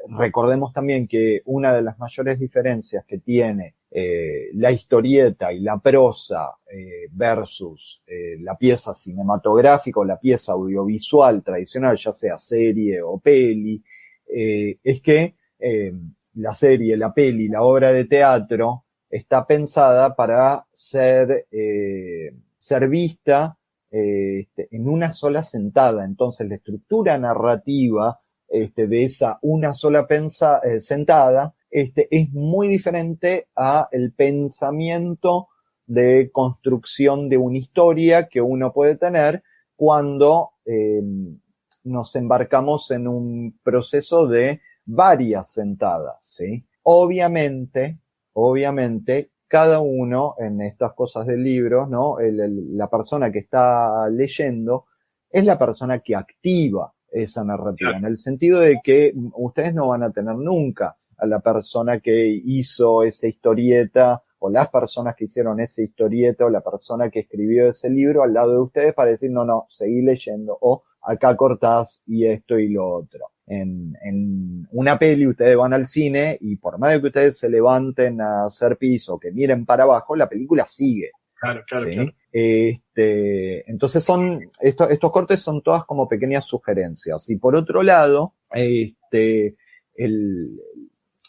Recordemos también que una de las mayores diferencias que tiene la historieta y la prosa versus la pieza cinematográfica o la pieza audiovisual tradicional, ya sea serie o peli, es que la serie, la peli, la obra de teatro está pensada para ser vista en una sola sentada. Entonces, la estructura narrativa de esa una sola sentada es muy diferente a el pensamiento de construcción de una historia que uno puede tener cuando nos embarcamos en un proceso de varias sentadas, ¿sí? Obviamente, cada uno en estas cosas del libro, ¿no? La persona que está leyendo es la persona que activa esa narrativa, en el sentido de que ustedes no van a tener nunca a la persona que hizo esa historieta, o las personas que hicieron esa historieta, o la persona que escribió ese libro al lado de ustedes para decir, no, seguí leyendo, o acá cortás y esto y lo otro. En una peli ustedes van al cine y por más de que ustedes se levanten a hacer pis o que miren para abajo, la película sigue. Claro. Entonces estos cortes son todas como pequeñas sugerencias. Y por otro lado, y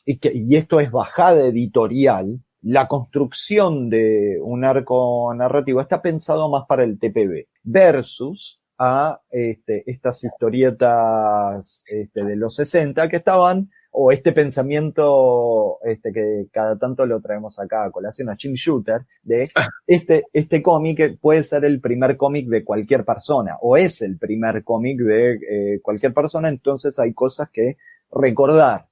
esto es bajada editorial, la construcción de un arco narrativo está pensado más para el TPB versus a estas historietas de los 60 que estaban, o este pensamiento que cada tanto lo traemos acá a colación a Jim Shooter, de este cómic puede ser el primer cómic de cualquier persona, o es el primer cómic de cualquier persona, entonces hay cosas que recordar,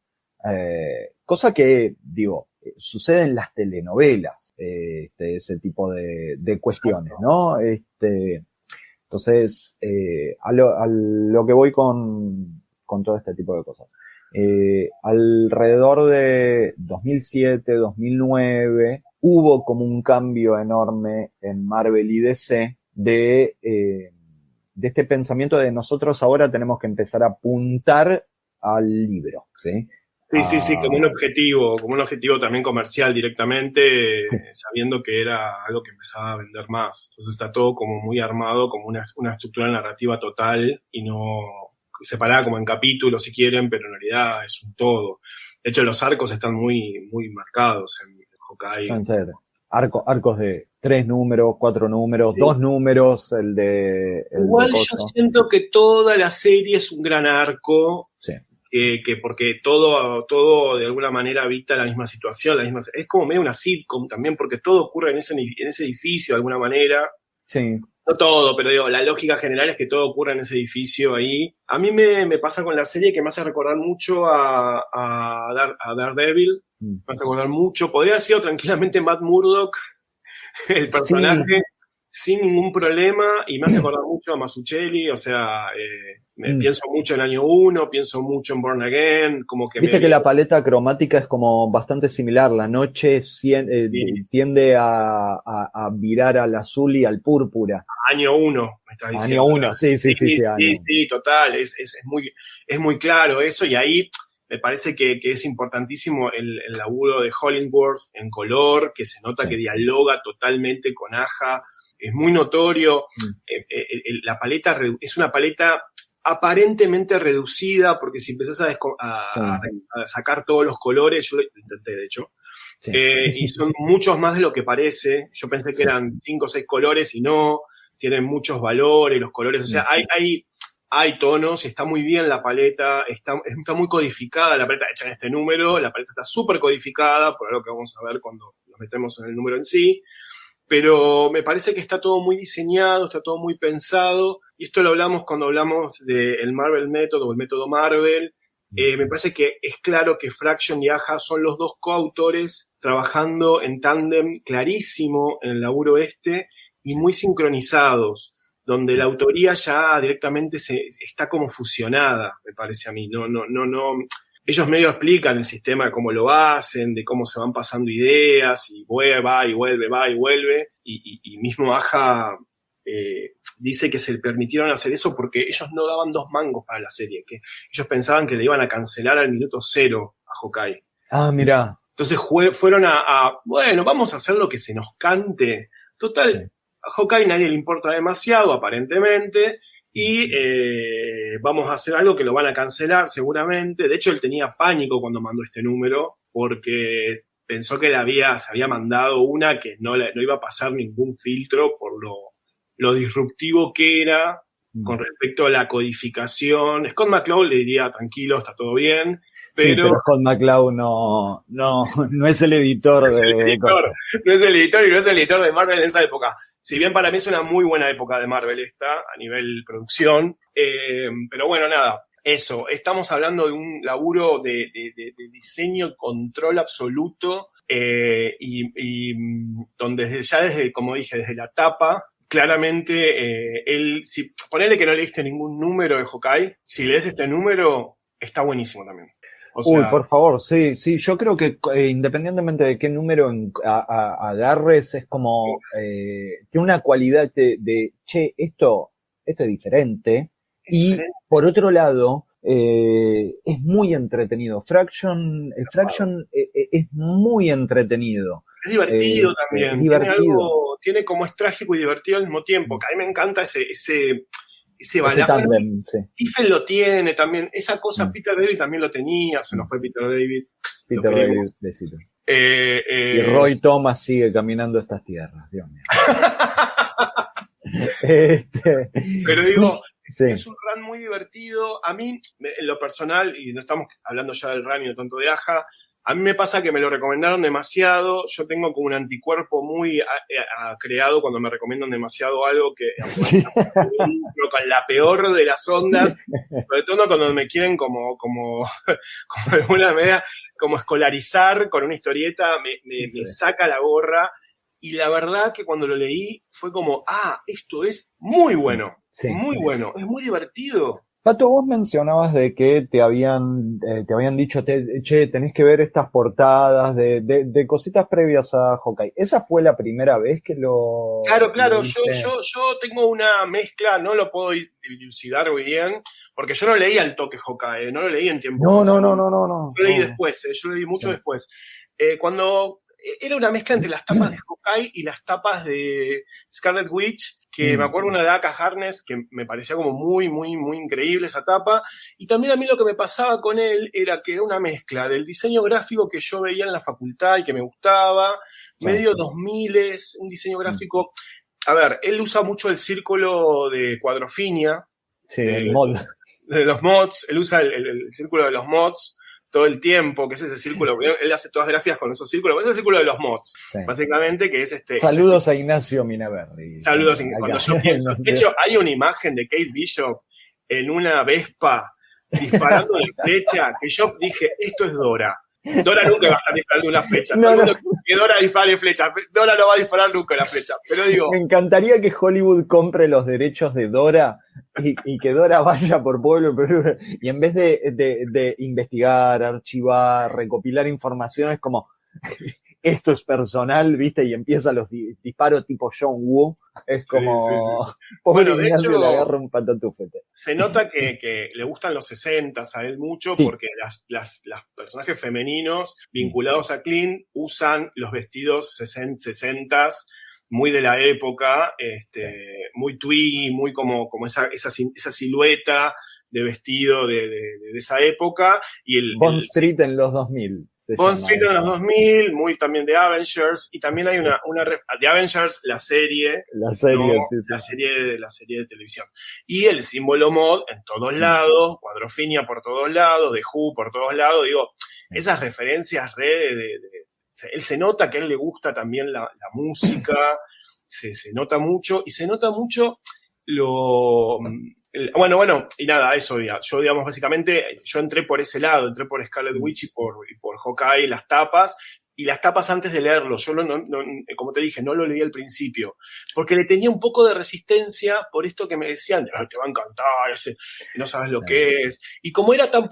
cosa que, digo, sucede en las telenovelas, ese tipo de cuestiones, ¿no? Entonces, a lo que voy con todo este tipo de cosas. Alrededor de 2007, 2009, hubo como un cambio enorme en Marvel y DC de este pensamiento de nosotros ahora tenemos que empezar a apuntar al libro, ¿sí? Sí, como un objetivo también comercial directamente, sí. Sabiendo que era algo que empezaba a vender más. Entonces está todo como muy armado, como una estructura narrativa total y no separada como en capítulos si quieren, pero en realidad es un todo. De hecho, los arcos están muy, muy marcados en Hawkeye. Pueden ser arcos de 3 números, 4 números, sí. 2 números, Igual yo siento que toda la serie es un gran arco. Sí. Que porque todo de alguna manera habita la misma situación, es como medio una sitcom también, porque todo ocurre en ese edificio de alguna manera. Sí. No todo, pero digo, la lógica general es que todo ocurre en ese edificio ahí. A mí me pasa con la serie que me hace recordar mucho a Daredevil. Me hace recordar mucho. Podría haber sido tranquilamente Matt Murdock, el personaje, sin ningún problema, y me hace acordar mucho a Mazzucchelli. O sea, pienso mucho en Año 1, pienso mucho en Born Again, como que Viste que la paleta cromática es como bastante similar. La noche tiende a virar al azul y al púrpura. Año 1, me estás diciendo. Año 1, sí, Sí, total, es muy claro eso, y ahí me parece que es importantísimo el laburo de Hollingworth en color, que se nota que dialoga totalmente con Aja, es muy notorio. La paleta es una paleta aparentemente reducida, porque si empezás a sacar todos los colores, yo lo intenté de hecho, y son muchos más de lo que parece. Yo pensé que eran 5 o 6 colores y no, tienen muchos valores, los colores, o sea, hay tonos, está muy bien la paleta, está muy codificada la paleta hecha en este número, la paleta está súper codificada, por algo que vamos a ver cuando nos metemos en el número en sí, pero me parece que está todo muy diseñado, está todo muy pensado, y esto lo hablamos cuando hablamos del Marvel Method o el método Marvel. Me parece que es claro que Fraction y Aja son los dos coautores trabajando en tándem clarísimo en el laburo y muy sincronizados, donde la autoría ya directamente está como fusionada, me parece a mí. No. Ellos medio explican el sistema de cómo lo hacen, de cómo se van pasando ideas, y va y vuelve, y mismo Aja dice que se le permitieron hacer eso porque ellos no daban 2 mangos para la serie, que ellos pensaban que le iban a cancelar al minuto 0 a Hawkeye. Ah, mirá. Entonces fueron bueno, vamos a hacer lo que se nos cante. Total, a Hawkeye nadie le importa demasiado, aparentemente, y vamos a hacer algo que lo van a cancelar seguramente. De hecho, él tenía pánico cuando mandó este número, porque pensó que se había mandado una que no iba a pasar ningún filtro por lo disruptivo que era con respecto a la codificación. Scott McCloud le diría, tranquilo, está todo bien, pero Scott McCloud no es el editor no es el editor y no es el editor de Marvel en esa época. Si bien para mí es una muy buena época de Marvel esta, a nivel producción, pero bueno, nada, eso, estamos hablando de un laburo de diseño y control absoluto, y donde desde, como dije, desde la tapa, claramente, ponele que no leíste ningún número de Hawkeye, si lees este número, está buenísimo también. O sea, uy, por favor, sí, yo creo que independientemente de qué número agarres, es como tiene una cualidad de che, esto es diferente, y por otro lado, es muy entretenido. Fraction es muy entretenido. Es divertido también. Es divertido. Tiene como es trágico y divertido al mismo tiempo, que a mí me encanta ese balance. Tándem, sí. Stephen lo tiene también, esa cosa Peter David también lo tenía, se nos fue Peter David. Peter David, besito. Y Roy Thomas sigue caminando estas tierras, Dios mío. Pero digo, sí. Es un run muy divertido. A mí, en lo personal, y no estamos hablando ya del run y no tanto de Aja, a mí me pasa que me lo recomendaron demasiado. Yo tengo como un anticuerpo muy creado cuando me recomiendan demasiado algo que con la peor de las ondas, sobre todo cuando me quieren como de alguna manera como escolarizar con una historieta, me saca la gorra. Y la verdad que cuando lo leí fue como, esto es muy bueno, muy bueno, es muy divertido. Pato, vos mencionabas de que te habían dicho, che, tenés que ver estas portadas de cositas previas a Hawkeye. ¿Esa fue la primera vez que lo...? Claro, yo tengo una mezcla, no lo puedo dilucidar muy bien, porque yo no leí al toque Hawkeye, no lo leí en tiempo. No. Yo lo leí después, yo lo leí mucho después. Cuando era una mezcla entre las tapas de Hawkeye y las tapas de Scarlet Witch, que me acuerdo una de Aka Harkness, que me parecía como muy, muy, muy increíble esa tapa, y también a mí lo que me pasaba con él era que era una mezcla del diseño gráfico que yo veía en la facultad y que me gustaba, medio 2000, un diseño gráfico, a ver, él usa mucho el círculo de Quadrofinia, el mod. De los mods, él usa el círculo de los mods, todo el tiempo, que es ese círculo, él hace todas grafías con esos círculos, es el círculo de los mods, Sí. básicamente, que es Saludos a Ignacio Minaberri. Saludos, cuando yo pienso. De hecho, hay una imagen de Kate Bishop en una Vespa disparando una flecha que yo dije, esto es Dora. Dora nunca va a estar disparando una flecha. Todo el mundo que Dora dispare flechas. Dora no va a disparar nunca la flecha. Pero digo... Me encantaría que Hollywood compre los derechos de Dora y que Dora vaya por pueblo y en vez de investigar, archivar, recopilar informaciones como esto es personal, ¿viste? Y empieza los disparos tipo John Woo. Es como... Sí. Pobre Bueno, de Ignacio hecho, le agarra un patatufete. Se nota que le gustan los 60s a él mucho, Sí. porque las personajes femeninos vinculados a Clint usan los vestidos 60s, muy de la época, muy twee, muy como esa silueta de vestido de esa época. Y Bond Street en los 2000. Bond Street en los 2000, muy también de Avengers, y también hay una de Avengers, la serie, La serie, ¿no? sí. La serie de televisión. Y el símbolo mod en todos lados, Cuadrofinia por todos lados, The Who por todos lados, digo, esas referencias él se nota que a él le gusta también la música, se nota mucho, y se nota mucho bueno, y nada, eso, yo digamos, básicamente, yo entré por ese lado, entré por Scarlet Witch y por Hawkeye, las tapas antes de leerlo, yo como te dije, no lo leí al principio, porque le tenía un poco de resistencia por esto que me decían, te va a encantar, no sabes lo que es, y como era tan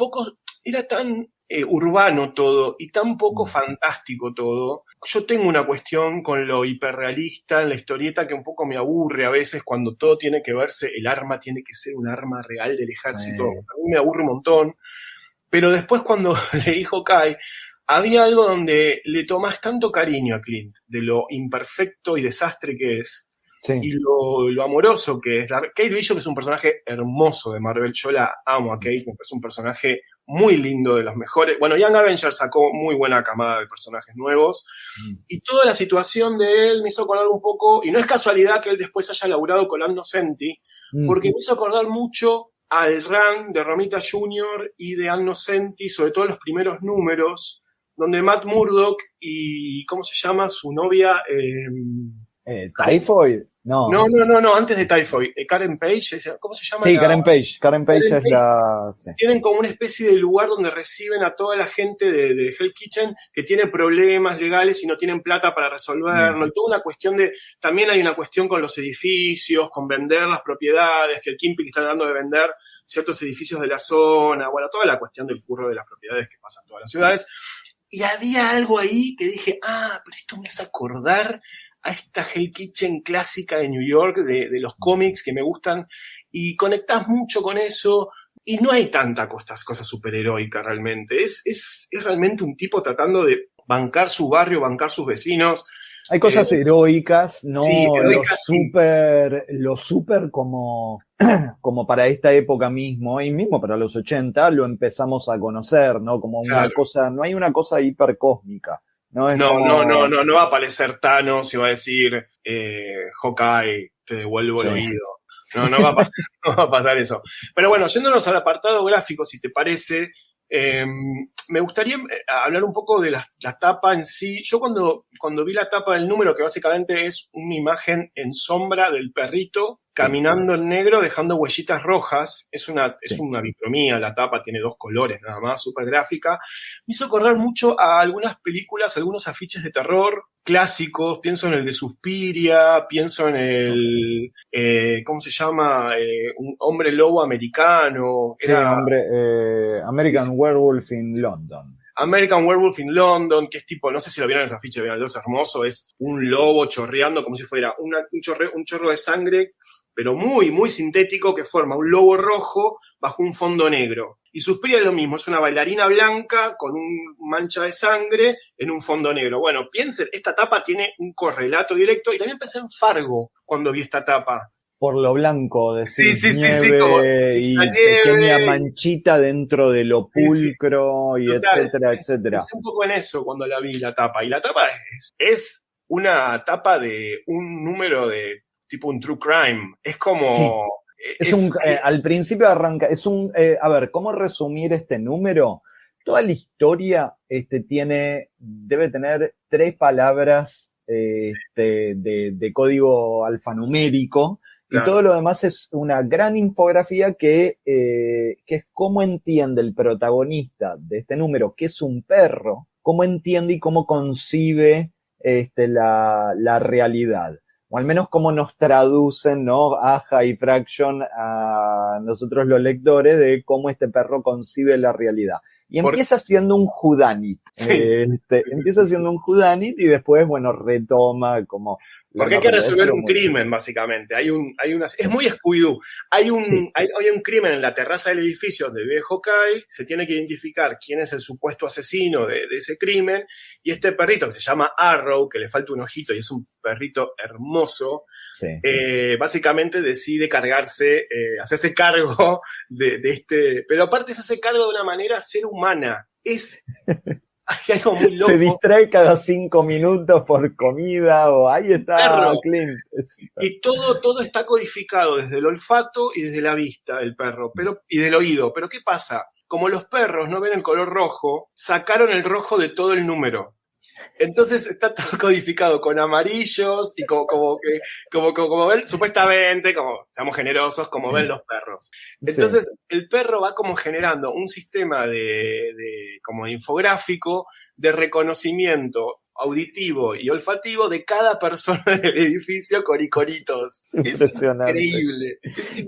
urbano todo y tan poco fantástico todo, yo tengo una cuestión con lo hiperrealista en la historieta que un poco me aburre a veces cuando todo tiene que verse, el arma tiene que ser un arma real del ejército, a mí me aburre un montón, pero después cuando leí Hawkeye, había algo donde le tomás tanto cariño a Clint, de lo imperfecto y desastre que es, sí. Y lo amoroso que es. Kate Bishop es un personaje hermoso de Marvel, yo la amo a Kate, me parece un personaje muy lindo, de los mejores. Bueno, Young Avengers sacó muy buena camada de personajes nuevos, y toda la situación de él me hizo acordar un poco, y no es casualidad que él después haya laburado con Ann Nocenti, porque me hizo acordar mucho al run de Romita Jr. y de Ann Nocenti, sobre todo en los primeros números, donde Matt Murdock y, ¿cómo se llama? Su novia... ¿Typhoid? No, antes de Typhoid. Karen Page, ¿cómo se llama? Sí, Karen Page. Karen Page es la... Sí. Tienen como una especie de lugar donde reciben a toda la gente de Hell Kitchen que tiene problemas legales y no tienen plata para resolverlo. Y toda una cuestión también hay una cuestión con los edificios, con vender las propiedades, que el Kingpin está dando de vender ciertos edificios de la zona. Bueno, toda la cuestión del curro de las propiedades que pasa en todas las ciudades. Y había algo ahí que dije, pero esto me hace acordar a esta Hell Kitchen clásica de New York, de los cómics que me gustan, y conectás mucho con eso, y no hay tanta cosa superheroica realmente. Es realmente un tipo tratando de bancar su barrio, bancar sus vecinos. Hay cosas heroicas, no sí, heroicas, lo super como para esta época mismo, y mismo para los 80, lo empezamos a conocer, ¿no? Como una cosa, no hay una cosa hipercósmica. No va a aparecer Thanos y va a decir, Hawkeye, te devuelvo el oído. No va a pasar eso. Pero bueno, yéndonos al apartado gráfico, si te parece, me gustaría hablar un poco de la tapa en sí. Yo cuando vi la tapa del número, que básicamente es una imagen en sombra del perrito caminando en negro, dejando huellitas rojas, es una bicromía, la tapa tiene 2 colores nada más, súper gráfica, me hizo acordar mucho a algunas películas, algunos afiches de terror clásicos, pienso en el de Suspiria, pienso en el, ¿cómo se llama? Un hombre lobo americano. American Werewolf in London. American Werewolf in London, que es tipo, no sé si lo vieron en ese afiche, vean, es hermoso, es un lobo chorreando como si fuera un chorro de sangre, pero muy, muy sintético, que forma un lobo rojo bajo un fondo negro. Y Suspiria es lo mismo, es una bailarina blanca con una mancha de sangre en un fondo negro. Bueno, piensen, esta tapa tiene un correlato directo, y también pensé en Fargo cuando vi esta tapa. Por lo blanco, decir, nieve, como y pequeña manchita dentro de lo pulcro, y total, etcétera. Pensé un poco en eso cuando la vi, la tapa. Y la tapa es una tapa de un número de tipo un true crime. Es como... Sí. Al principio arranca, a ver, ¿cómo resumir este número? toda la historia debe tener 3 palabras de código alfanumérico, Claro. y todo lo demás es una gran infografía que es cómo entiende el protagonista de este número, que es un perro, cómo entiende y cómo concibe la realidad. O al menos cómo nos traducen, ¿no? Aja y Fraction a nosotros los lectores de cómo este perro concibe la realidad. Y empieza siendo un whodunit. Empieza siendo un whodunit y después, bueno, retoma como... Porque hay que resolver un crimen, básicamente. Es muy Scooby-Doo. Hay un crimen en la terraza del edificio donde vive Hawkeye, se tiene que identificar quién es el supuesto asesino de ese crimen, y este perrito que se llama Arrow, que le falta un ojito y es un perrito hermoso, básicamente decide hacerse cargo de este... Pero aparte se hace cargo de una manera ser humana. Hay algo muy loco. Se distrae cada 5 minutos por comida, o ahí está Clint. Y todo está codificado desde el olfato y desde la vista del perro, y del oído. Pero ¿qué pasa? Como los perros no ven el color rojo, sacaron el rojo de todo el número. Entonces está todo codificado con amarillos y como ven, supuestamente, como seamos generosos, como ven los perros. Entonces el perro va como generando un sistema como infográfico de reconocimiento auditivo y olfativo de cada persona del edificio con iconitos. Impresionante. Es increíble.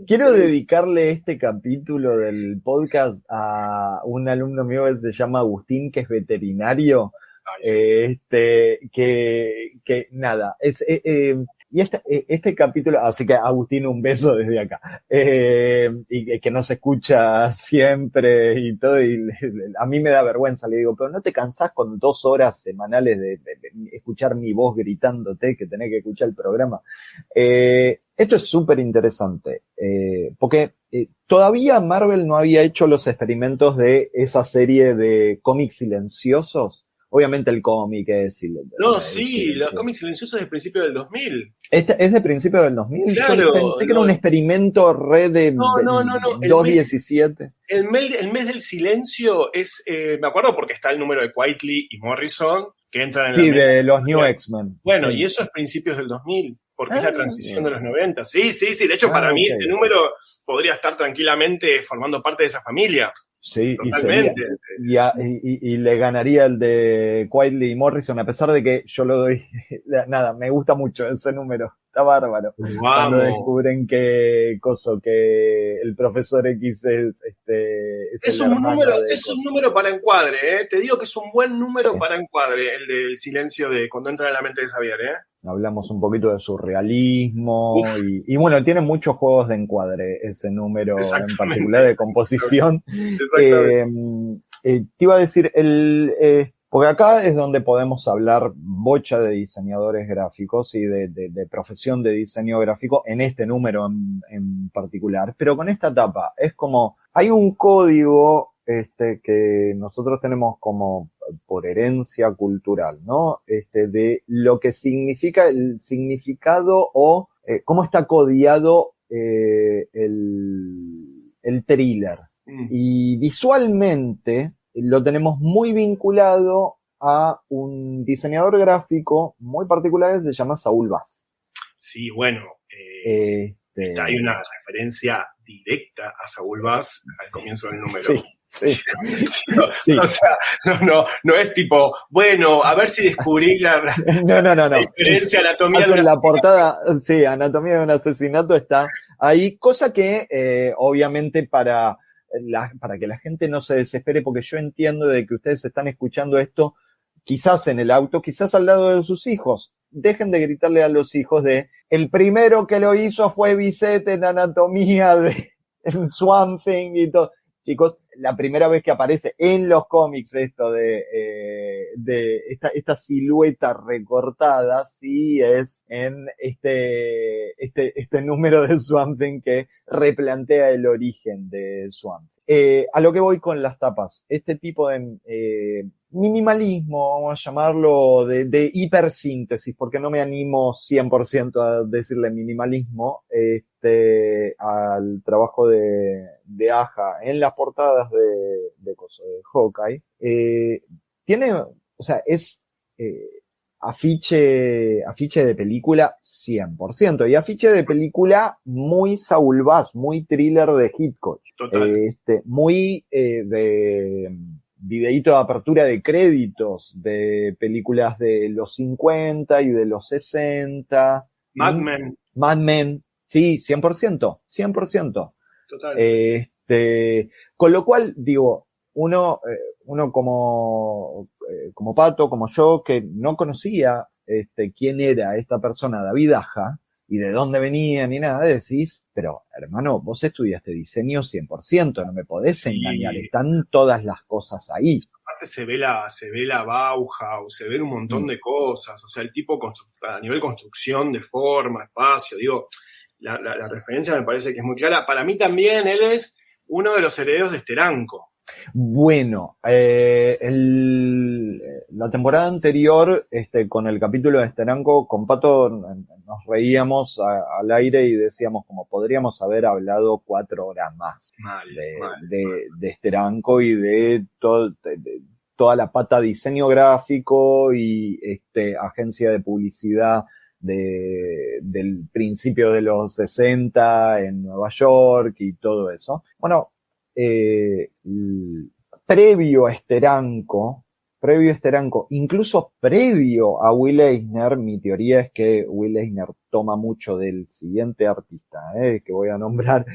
Quiero dedicarle este capítulo del podcast a un alumno mío que se llama Agustín, que es veterinario. Que nada, y este capítulo, así que Agustín, un beso desde acá, y que nos escucha siempre y todo, y a mí me da vergüenza, le digo, pero ¿no te cansás con 2 horas semanales de escuchar mi voz gritándote, que tenés que escuchar el programa? Esto es súper interesante, porque todavía Marvel no había hecho los experimentos de esa serie de cómics silenciosos. Obviamente el cómic es... los cómics silenciosos es de principio del 2000. ¿Es de principio del 2000? Claro. Yo pensé que era un experimento de 2.17. El mes del silencio es... me acuerdo porque está el número de Quietly y Morrison, que entran en de los New X-Men. Bueno, y eso es principios del 2000, porque es la transición de los 90. Sí. De hecho, para mí este número podría estar tranquilamente formando parte de esa familia. Sí, y le ganaría el de Quietly y Morrison, a pesar de que yo lo doy, nada, me gusta mucho ese número, está bárbaro. Vamos. Cuando descubren que el profesor X es un número para encuadre, ¿eh? Te digo que es un buen número para encuadre, el del silencio de cuando entra en la mente de Xavier, ¿eh? Hablamos un poquito de surrealismo y bueno, tiene muchos juegos de encuadre ese número en particular de composición. Te iba a decir, porque acá es donde podemos hablar bocha de diseñadores gráficos y de profesión de diseño gráfico en este número en particular, pero con esta etapa es como, hay un código que nosotros tenemos como por herencia cultural, ¿no? De lo que significa el significado o cómo está codiado el thriller. Y visualmente lo tenemos muy vinculado a un diseñador gráfico muy particular que se llama Saul Bass. Sí, bueno, hay una referencia directa a Saul Bass al comienzo del número. Sí. O sea, no es tipo, bueno, a ver si descubrí la diferencia anatomía de la portada, sí, anatomía de un asesinato está ahí, cosa que obviamente para que la gente no se desespere, porque yo entiendo de que ustedes están escuchando esto quizás en el auto, quizás al lado de sus hijos. Dejen de gritarle a los hijos el primero que lo hizo fue Bizet en anatomía en Swamp Thing y todo. Chicos, la primera vez que aparece en los cómics esto de esta silueta recortada, sí es en este número de Swamp Thing que replantea el origen de Swamp Thing. A lo que voy con las tapas, este tipo de minimalismo, vamos a llamarlo, de hipersíntesis, porque no me animo 100% a decirle minimalismo, al trabajo de Aja en las portadas de Hawkeye. Tiene, o sea, es afiche de película 100%, y afiche de película muy Saul Bass, muy thriller de Hitchcock. Total. Muy de videíto de apertura de créditos de películas de los 50 y de los 60. Mad Men. Mad Men, sí, 100%, 100%. Total. Con lo cual, digo, uno como Pato, como yo, que no conocía quién era esta persona, David Aja, y de dónde venía ni nada, decís, pero hermano, vos estudiaste diseño 100%, no me podés engañar, están todas las cosas ahí. Aparte se ve la Bauhaus, se ven un montón de cosas, o sea, el tipo a nivel construcción de forma, espacio, digo, la referencia me parece que es muy clara. Para mí también él es uno de los herederos de Steranko. Bueno, la temporada anterior, con el capítulo de Steranko, con Pato nos reíamos al aire y decíamos como podríamos haber hablado 4 horas más de Steranko y de toda la pata diseño gráfico y agencia de publicidad del principio de los 60 en Nueva York y todo eso. Bueno, previo a Steranko, incluso previo a Will Eisner, mi teoría es que Will Eisner toma mucho del siguiente artista, que voy a nombrar,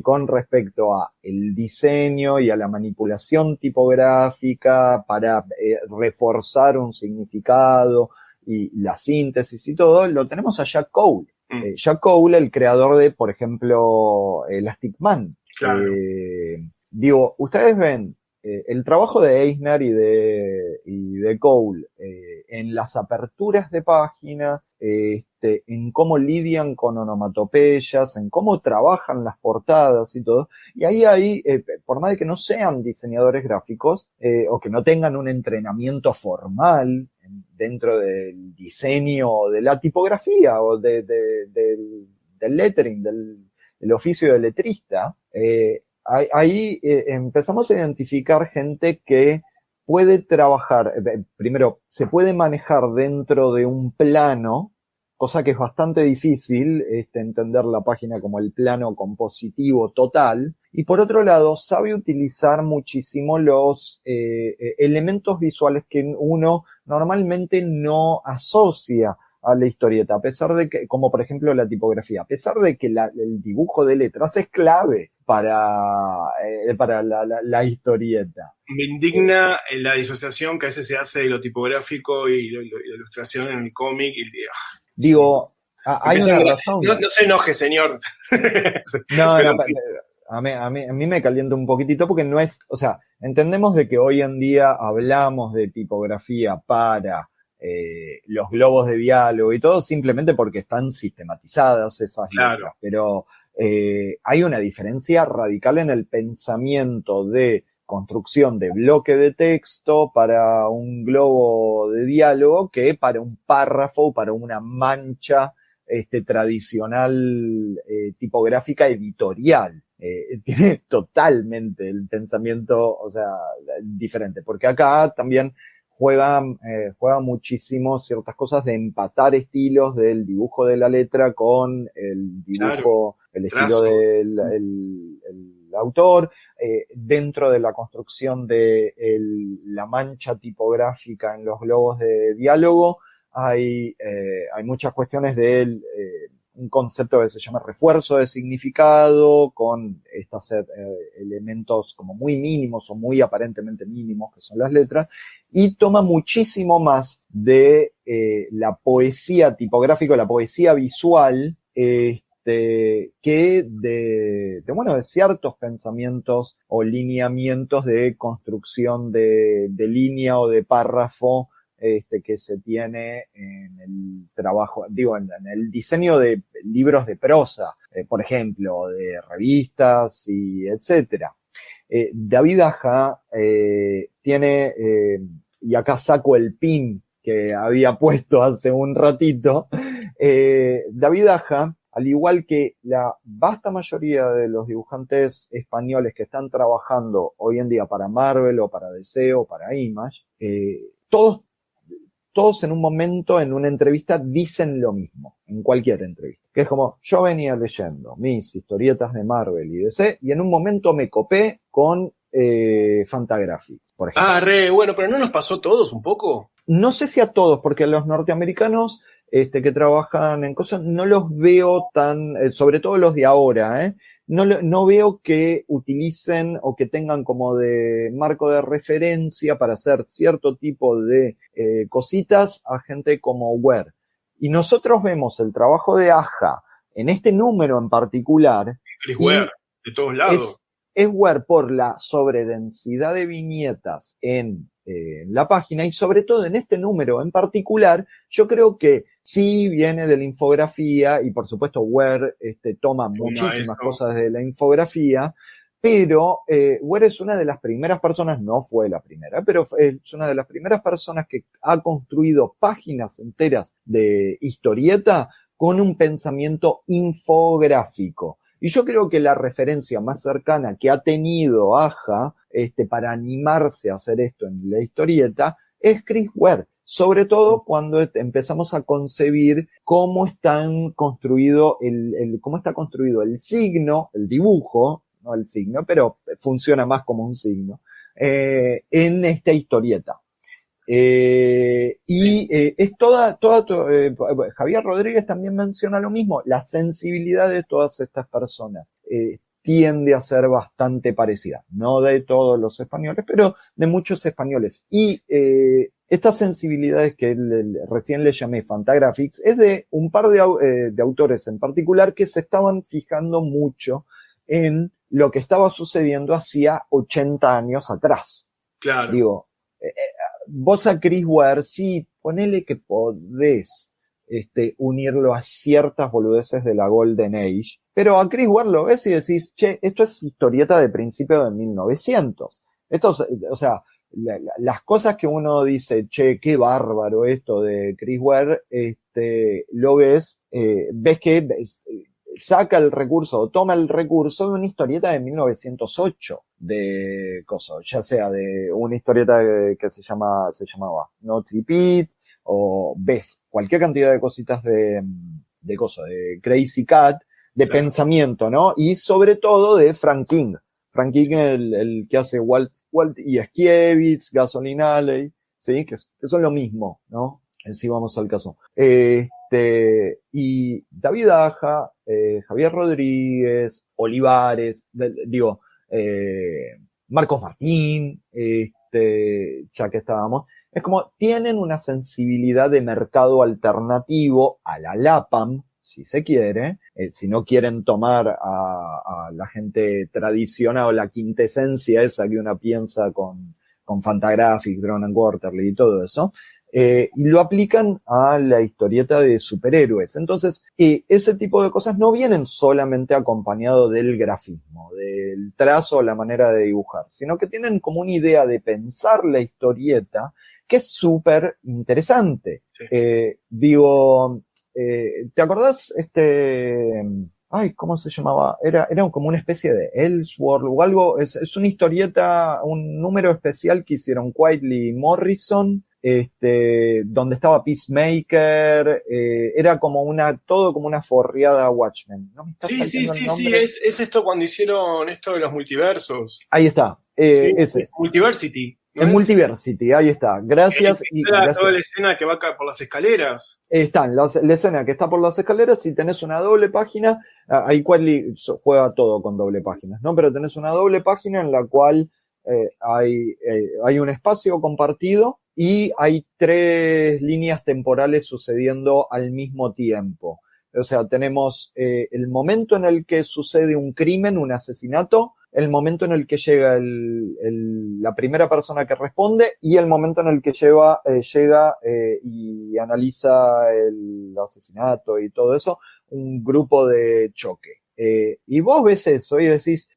con respecto a el diseño y a la manipulación tipográfica para reforzar un significado y la síntesis y todo, lo tenemos a Jack Cole. Jack Cole, el creador de, por ejemplo, Elastic Man. Claro. Digo, ustedes ven el trabajo de Eisner y de Cole en las aperturas de página, en cómo lidian con onomatopeyas, en cómo trabajan las portadas y todo. Y ahí, por más de que no sean diseñadores gráficos o que no tengan un entrenamiento formal dentro del diseño o de la tipografía o del lettering, del oficio de letrista, ahí empezamos a identificar gente que puede trabajar, primero, se puede manejar dentro de un plano, cosa que es bastante difícil, entender la página como el plano compositivo total, y por otro lado, sabe utilizar muchísimo los elementos visuales que uno normalmente no asocia a la historieta, a pesar de que, como por ejemplo la tipografía, a pesar de que el dibujo de letras es clave para la historieta. Me indigna la disociación que a veces se hace de lo tipográfico y la ilustración en el cómic. Digo, hay una razón. No se enoje, señor. No, sí. A mí me calienta un poquitito porque no es, o sea, entendemos de que hoy en día hablamos de tipografía para los globos de diálogo y todo simplemente porque están sistematizadas esas letras, pero hay una diferencia radical en el pensamiento de construcción de bloque de texto para un globo de diálogo que para un párrafo, para una mancha tradicional tipográfica editorial. Tiene totalmente el pensamiento, o sea, diferente, porque acá también juega muchísimo ciertas cosas de empatar estilos del dibujo de la letra con el dibujo, el estilo del autor, dentro de la construcción de la mancha tipográfica en los globos de diálogo, hay muchas cuestiones de un concepto que se llama refuerzo de significado con estos elementos como muy mínimos o muy aparentemente mínimos que son las letras, y toma muchísimo más de la poesía tipográfica, la poesía visual, que de ciertos pensamientos o lineamientos de construcción de línea o de párrafo que se tiene en el trabajo, digo, en el diseño de libros de prosa, por ejemplo, de revistas y etcétera. David Aja tiene, y acá saco el pin que había puesto hace un ratito, David Aja, al igual que la vasta mayoría de los dibujantes españoles que están trabajando hoy en día para Marvel o para DC o para Image, todos en un momento, en una entrevista, dicen lo mismo, en cualquier entrevista. Que es como, yo venía leyendo mis historietas de Marvel y DC, y en un momento me copé con Fantagraphics, por ejemplo. Bueno, pero ¿no nos pasó a todos un poco? No sé si a todos, porque los norteamericanos que trabajan en cosas, no los veo tan, sobre todo los de ahora, no veo que utilicen o que tengan como de marco de referencia para hacer cierto tipo de cositas a gente como Ware. Y nosotros vemos el trabajo de Aja en este número en particular. Chris Ware, de todos lados. Es Ware por la sobredensidad de viñetas en la página, y sobre todo en este número en particular, yo creo que sí viene de la infografía, y por supuesto Ware toma muchísimas cosas de la infografía, pero Ware es una de las primeras personas, no fue la primera, pero es una de las primeras personas que ha construido páginas enteras de historieta con un pensamiento infográfico. Y yo creo que la referencia más cercana que ha tenido Aja para animarse a hacer esto en la historieta es Chris Ware, sobre todo cuando empezamos a concebir cómo está construido el signo, el dibujo, no el signo, pero funciona más como un signo, en esta historieta. Es Javier Rodríguez también menciona lo mismo, la sensibilidad de todas estas personas tiende a ser bastante parecida, no de todos los españoles, pero de muchos españoles. Y estas sensibilidades que recién le llamé Fantagraphics es de un par de autores en particular que se estaban fijando mucho en lo que estaba sucediendo hacía 80 años atrás. Claro. Digo, vos a Chris Ware, sí, ponele que podés unirlo a ciertas boludeces de la Golden Age, pero a Chris Ware lo ves y decís, che, esto es historieta de principio de 1900. O sea, las cosas que uno dice, che, qué bárbaro esto de Chris Ware, lo ves que saca el recurso o toma el recurso de una historieta de 1908 de cosas, ya sea de una historieta que se llamaba No Tripit, o ves cualquier cantidad de cositas de cosas, de Crazy Cat, de claro, pensamiento, ¿no? Y sobre todo de Frank King. Frank King, el que hace Walt y Esquievitz, Gasoline Alley, ¿sí? Que son lo mismo, ¿no? Si vamos al caso. Y David Aja, Javier Rodríguez, Olivares, Marcos Martín, ya que estábamos, es como tienen una sensibilidad de mercado alternativo a la LAPAM, si se quiere, si no quieren tomar a la gente tradicional o la quintesencia esa que uno piensa con Fantagraphics, Drone and Quarterly y todo eso, y lo aplican a la historieta de superhéroes. Entonces, ese tipo de cosas no vienen solamente acompañado del grafismo, del trazo o la manera de dibujar, sino que tienen como una idea de pensar la historieta que es súper interesante. Sí. ¿Te acordás ¿cómo se llamaba? Era como una especie de Elseworld o algo. Es una historieta, un número especial que hicieron Quietly y Morrison, donde estaba Peacemaker, era como todo como una forreada Watchmen. ¿No me está saltando el nombre? Es esto cuando hicieron esto de los multiversos. Ahí está, ese. Es Multiversity. ¿No en Multiversity, ahí está. Gracias. Gracias. Toda la escena que va por las escaleras. Está, la escena que está por las escaleras, si tenés una doble página, ahí Quadly juega todo con doble páginas, ¿no? Pero tenés una doble página en la cual hay un espacio compartido y hay 3 líneas temporales sucediendo al mismo tiempo. O sea, tenemos el momento en el que sucede un crimen, un asesinato, el momento en el que llega la primera persona que responde y el momento en el que llega y analiza el asesinato y todo eso, un grupo de choque. Y vos ves eso y decís,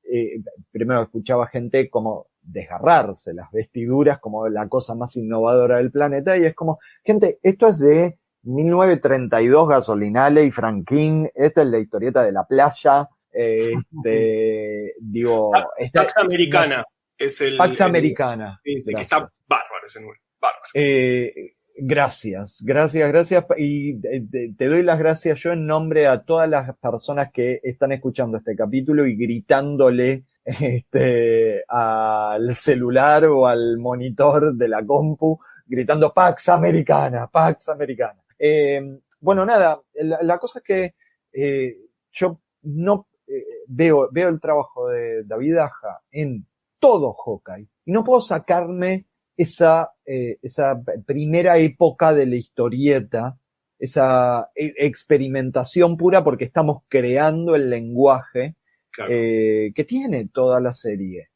primero escuchaba gente como desgarrarse las vestiduras como la cosa más innovadora del planeta, y es como, gente, esto es de 1932, Gasolinale y Frank King, esta es la historieta de la playa, digo... Pax Americana es el... Pax Americana. Sí, que está bárbaro ese número, bárbaro. Gracias, y te doy las gracias yo en nombre a todas las personas que están escuchando este capítulo y gritándole al celular o al monitor de la compu, gritando Pax Americana, Pax Americana. Bueno, nada, la cosa es que yo no veo el trabajo de David Aja en todo Hawkeye y no puedo sacarme esa primera época de la historieta, esa experimentación pura, porque estamos creando el lenguaje, claro, que tiene toda la serie.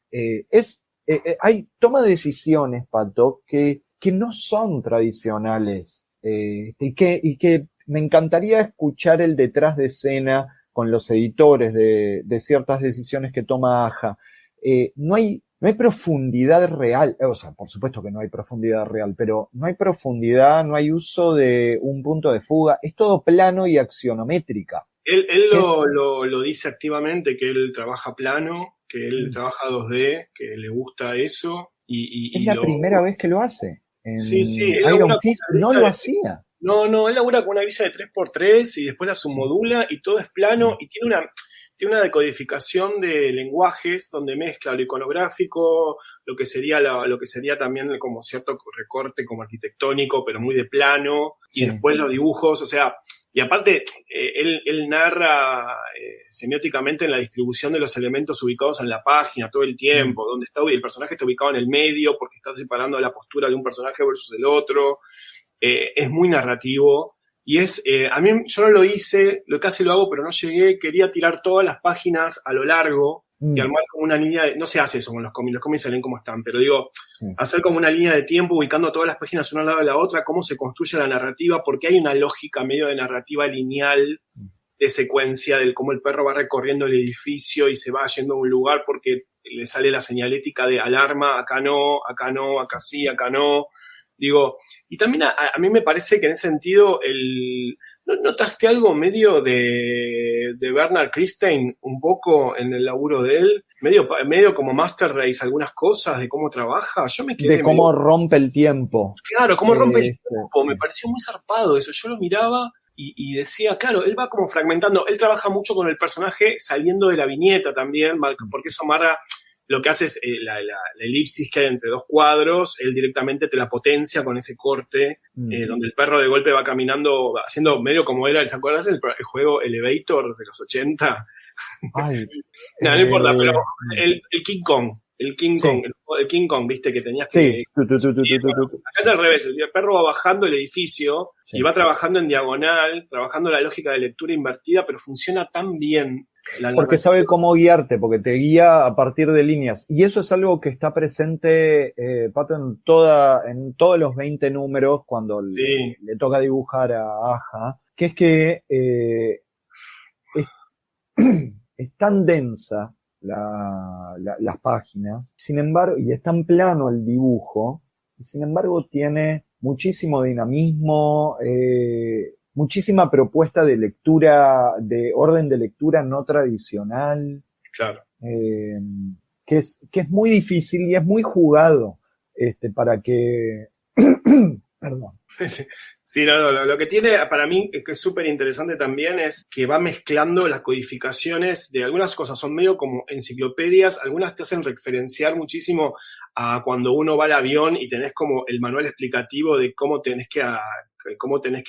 Hay toma de decisiones, Pato, que no son tradicionales, y que me encantaría escuchar el detrás de escena con los editores de ciertas decisiones que toma Aja. No hay profundidad real, o sea, por supuesto que no hay profundidad real, pero no hay profundidad, no hay uso de un punto de fuga, es todo plano y accionométrica. Él lo dice activamente, que él trabaja plano, que él trabaja 2D, que le gusta eso. Es la primera vez que lo hace. Sí, Iron Fist no lo hacía. No, él labura con una visa de 3x3 y después la submodula y todo es plano y tiene una decodificación de lenguajes donde mezcla lo iconográfico, lo que sería también como cierto recorte como arquitectónico, pero muy de plano, y después los dibujos, o sea, y aparte él narra semióticamente en la distribución de los elementos ubicados en la página todo el tiempo, donde está el personaje está ubicado en el medio porque está separando la postura de un personaje versus el otro, es muy narrativo. Y a mí, yo no lo hice, casi lo hago, pero no llegué, quería tirar todas las páginas a lo largo y armar como una línea no se hace eso con los cómics salen como están, pero digo, hacer como una línea de tiempo ubicando todas las páginas una al lado de la otra, cómo se construye la narrativa, porque hay una lógica medio de narrativa lineal, de secuencia, del cómo el perro va recorriendo el edificio y se va yendo a un lugar porque le sale la señalética de alarma, acá no, acá sí, acá no. Digo, y también a mí me parece que en ese sentido, ¿no notaste algo medio de Bernard Kristine un poco en el laburo de él? Medio como Master Race, algunas cosas de cómo trabaja. Yo me quedé. De cómo rompe el tiempo. Claro, cómo rompe el tiempo. Me pareció muy zarpado eso. Yo lo miraba y decía, claro, él va como fragmentando. Él trabaja mucho con el personaje saliendo de la viñeta también, porque eso amarra. Lo que hace es la elipsis que hay entre dos cuadros, él directamente te la potencia con ese corte, donde el perro de golpe va caminando, haciendo medio como era, ¿te acuerdas el juego Elevator de los 80? Ay, no importa, pero el King Kong. El King Kong, viste, que tenías que... Sí. Acá es al revés, el perro va bajando el edificio y va trabajando en diagonal, trabajando la lógica de lectura invertida, pero funciona tan bien. Porque sabe cómo guiarte, porque te guía a partir de líneas. Y eso es algo que está presente, Pato, en todos los 20 números cuando le toca dibujar a Aja, que es que es tan densa las páginas, sin embargo, y es tan plano el dibujo, y sin embargo tiene muchísimo dinamismo, muchísima propuesta de lectura, de orden de lectura no tradicional. Claro. Que es muy difícil y es muy jugado para que... Perdón. Sí, lo que tiene para mí que es súper interesante también es que va mezclando las codificaciones de algunas cosas, son medio como enciclopedias, algunas te hacen referenciar muchísimo a cuando uno va al avión y tenés como el manual explicativo de cómo tenés que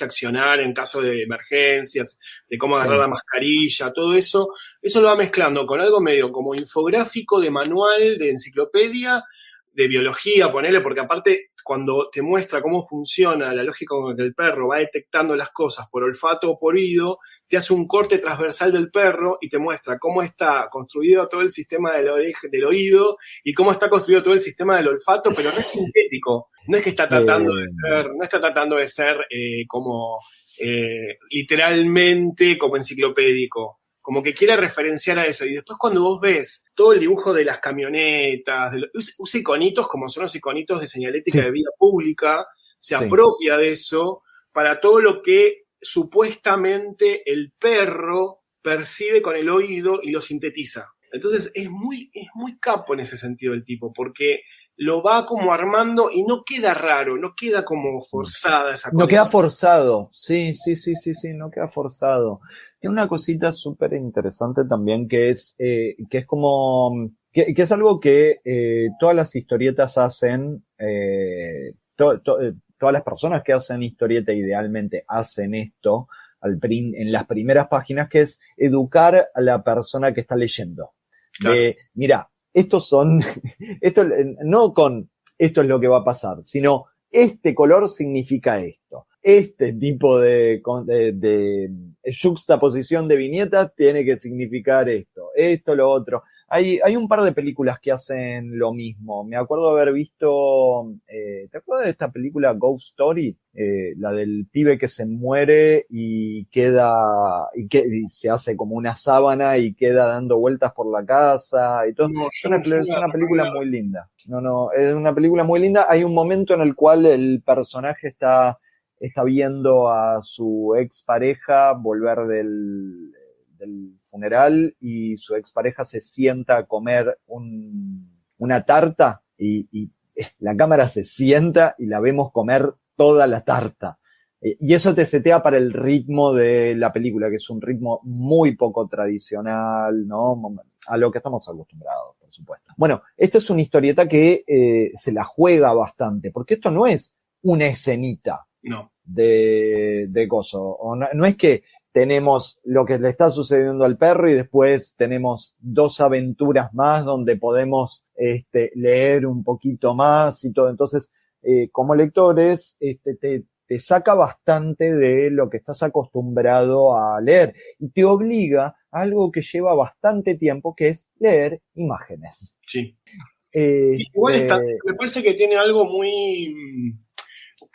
accionar en caso de emergencias, de cómo agarrar la mascarilla, todo eso lo va mezclando con algo medio como infográfico, de manual, de enciclopedia, de biología, ponele, porque aparte cuando te muestra cómo funciona la lógica con la que el perro va detectando las cosas por olfato o por oído, te hace un corte transversal del perro y te muestra cómo está construido todo el sistema del oído y cómo está construido todo el sistema del olfato, pero no es sintético, no es que está tratando de ser como literalmente como enciclopédico. como que quiere referenciar a eso. Y después cuando vos ves todo el dibujo de las camionetas, usa iconitos como son los iconitos de señalética de vía pública, se apropia de eso para todo lo que supuestamente el perro percibe con el oído y lo sintetiza. Entonces es muy capo en ese sentido el tipo, porque lo va como armando y no queda raro, no queda como forzada esa cosa. No queda forzado, sí, no queda forzado. Tiene una cosita súper interesante también que es como, que es algo que todas las historietas hacen, todas las personas que hacen historieta idealmente hacen esto en las primeras páginas, que es educar a la persona que está leyendo. Claro. Mira, esto no con esto es lo que va a pasar, sino este color significa esto. Este tipo de juxtaposición de viñetas tiene que significar esto, lo otro. Hay un par de películas que hacen lo mismo. Me acuerdo haber visto, ¿te acuerdas de esta película Ghost Story? La del pibe que se muere y y se hace como una sábana y queda dando vueltas por la casa y todo. No, es una película muy linda. Es una película muy linda. Hay un momento en el cual el personaje está viendo a su expareja volver del funeral y su expareja se sienta a comer una tarta y la cámara se sienta y la vemos comer toda la tarta. Y eso te setea para el ritmo de la película, que es un ritmo muy poco tradicional, ¿no? A lo que estamos acostumbrados, por supuesto. Bueno, esta es una historieta que se la juega bastante, porque esto no es una escenita. No. De coso. O no es que tenemos lo que le está sucediendo al perro y después tenemos 2 aventuras más donde podemos leer un poquito más y todo. Entonces, como lectores, te saca bastante de lo que estás acostumbrado a leer y te obliga a algo que lleva bastante tiempo, que es leer imágenes. Sí. Igual me parece que tiene algo muy...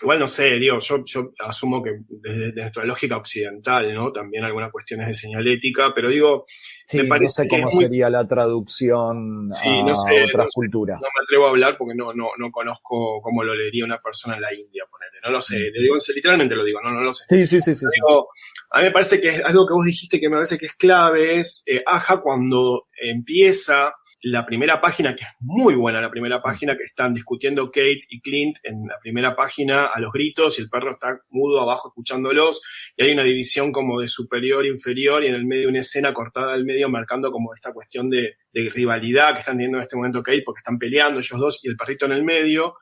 Igual no sé, digo, yo asumo que desde nuestra lógica occidental, ¿no? También algunas cuestiones de señalética, pero digo, sí, me parece no sé cómo sería la traducción a otras culturas. No me atrevo a hablar porque no conozco cómo lo leería una persona en la India, ponele. No lo sé, literalmente lo digo, no lo sé. Sí. Digo, a mí me parece que es algo que vos dijiste que me parece que es clave, es Aja cuando empieza la primera página, que es muy buena la primera página, que están discutiendo Kate y Clint en la primera página a los gritos y el perro está mudo abajo escuchándolos y hay una división como de superior, inferior y en el medio una escena cortada al medio marcando como esta cuestión de rivalidad que están teniendo en este momento Kate porque están peleando ellos dos y el perrito en el medio.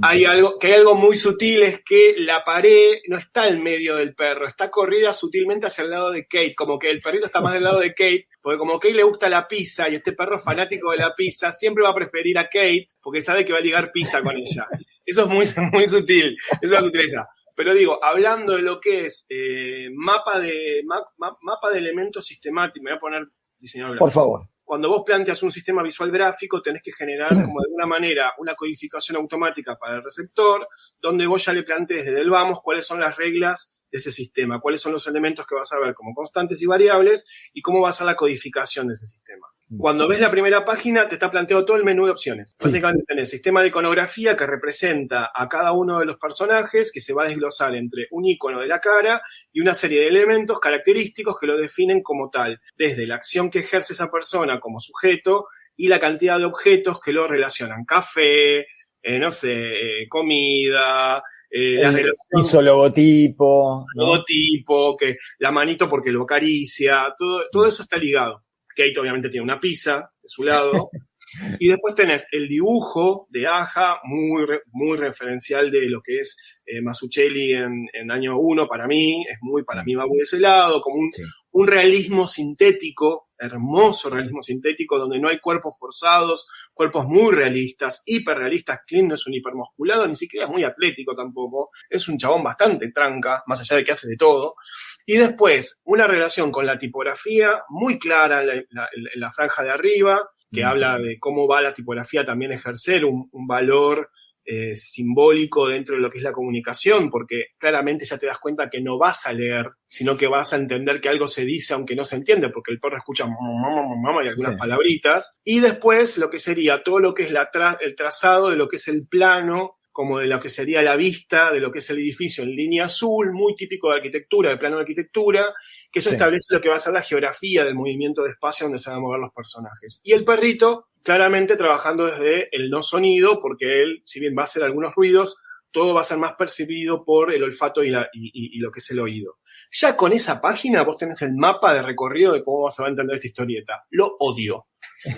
Hay algo muy sutil, es que la pared no está en medio del perro, está corrida sutilmente hacia el lado de Kate, como que el perrito está más del lado de Kate, porque como a Kate le gusta la pizza y este perro fanático de la pizza siempre va a preferir a Kate porque sabe que va a ligar pizza con ella. Eso es muy sutil, eso es la sutileza. Pero digo, hablando de lo que es mapa de elementos sistemáticos, me voy a poner diseñador gráfico. Por favor. Cuando vos planteas un sistema visual gráfico, tenés que generar como de alguna manera una codificación automática para el receptor, donde vos ya le plantees desde el vamos cuáles son las reglas de ese sistema, cuáles son los elementos que vas a ver como constantes y variables y cómo va a ser la codificación de ese sistema. Cuando ves la primera página, te está planteado todo el menú de opciones. Sí. Básicamente tenés sistema de iconografía que representa a cada uno de los personajes, que se va a desglosar entre un icono de la cara y una serie de elementos característicos que lo definen como tal, desde la acción que ejerce esa persona como sujeto y la cantidad de objetos que lo relacionan. Café, comida, la relación... Hizo logotipo. Logotipo, que la manito porque lo acaricia, todo eso está ligado. Kate obviamente tiene una pizza de su lado. Y después tenés el dibujo de Aja, muy referencial de lo que es Mazzucchelli en año 1 para mí. Para mí va muy de ese lado, como un realismo sintético, hermoso realismo sintético, donde no hay cuerpos forzados, cuerpos muy realistas, hiperrealistas. Clint no es un hipermusculado, ni siquiera es muy atlético tampoco. Es un chabón bastante tranca, más allá de que hace de todo. Y después, una relación con la tipografía muy clara en la franja de arriba, que habla de cómo va la tipografía también ejercer un valor simbólico dentro de lo que es la comunicación, porque claramente ya te das cuenta que no vas a leer, sino que vas a entender que algo se dice aunque no se entiende, porque el perro escucha mamá y algunas palabritas, y después lo que sería todo lo que es el trazado de lo que es el plano, como de lo que sería la vista, de lo que es el edificio en línea azul, muy típico de arquitectura, de plano de arquitectura, que eso establece lo que va a ser la geografía del movimiento de espacio donde se van a mover los personajes. Y el perrito, claramente trabajando desde el no sonido, porque él, si bien va a hacer algunos ruidos, todo va a ser más percibido por el olfato y lo que es el oído. Ya con esa página vos tenés el mapa de recorrido de cómo se va a entender esta historieta. Lo odio.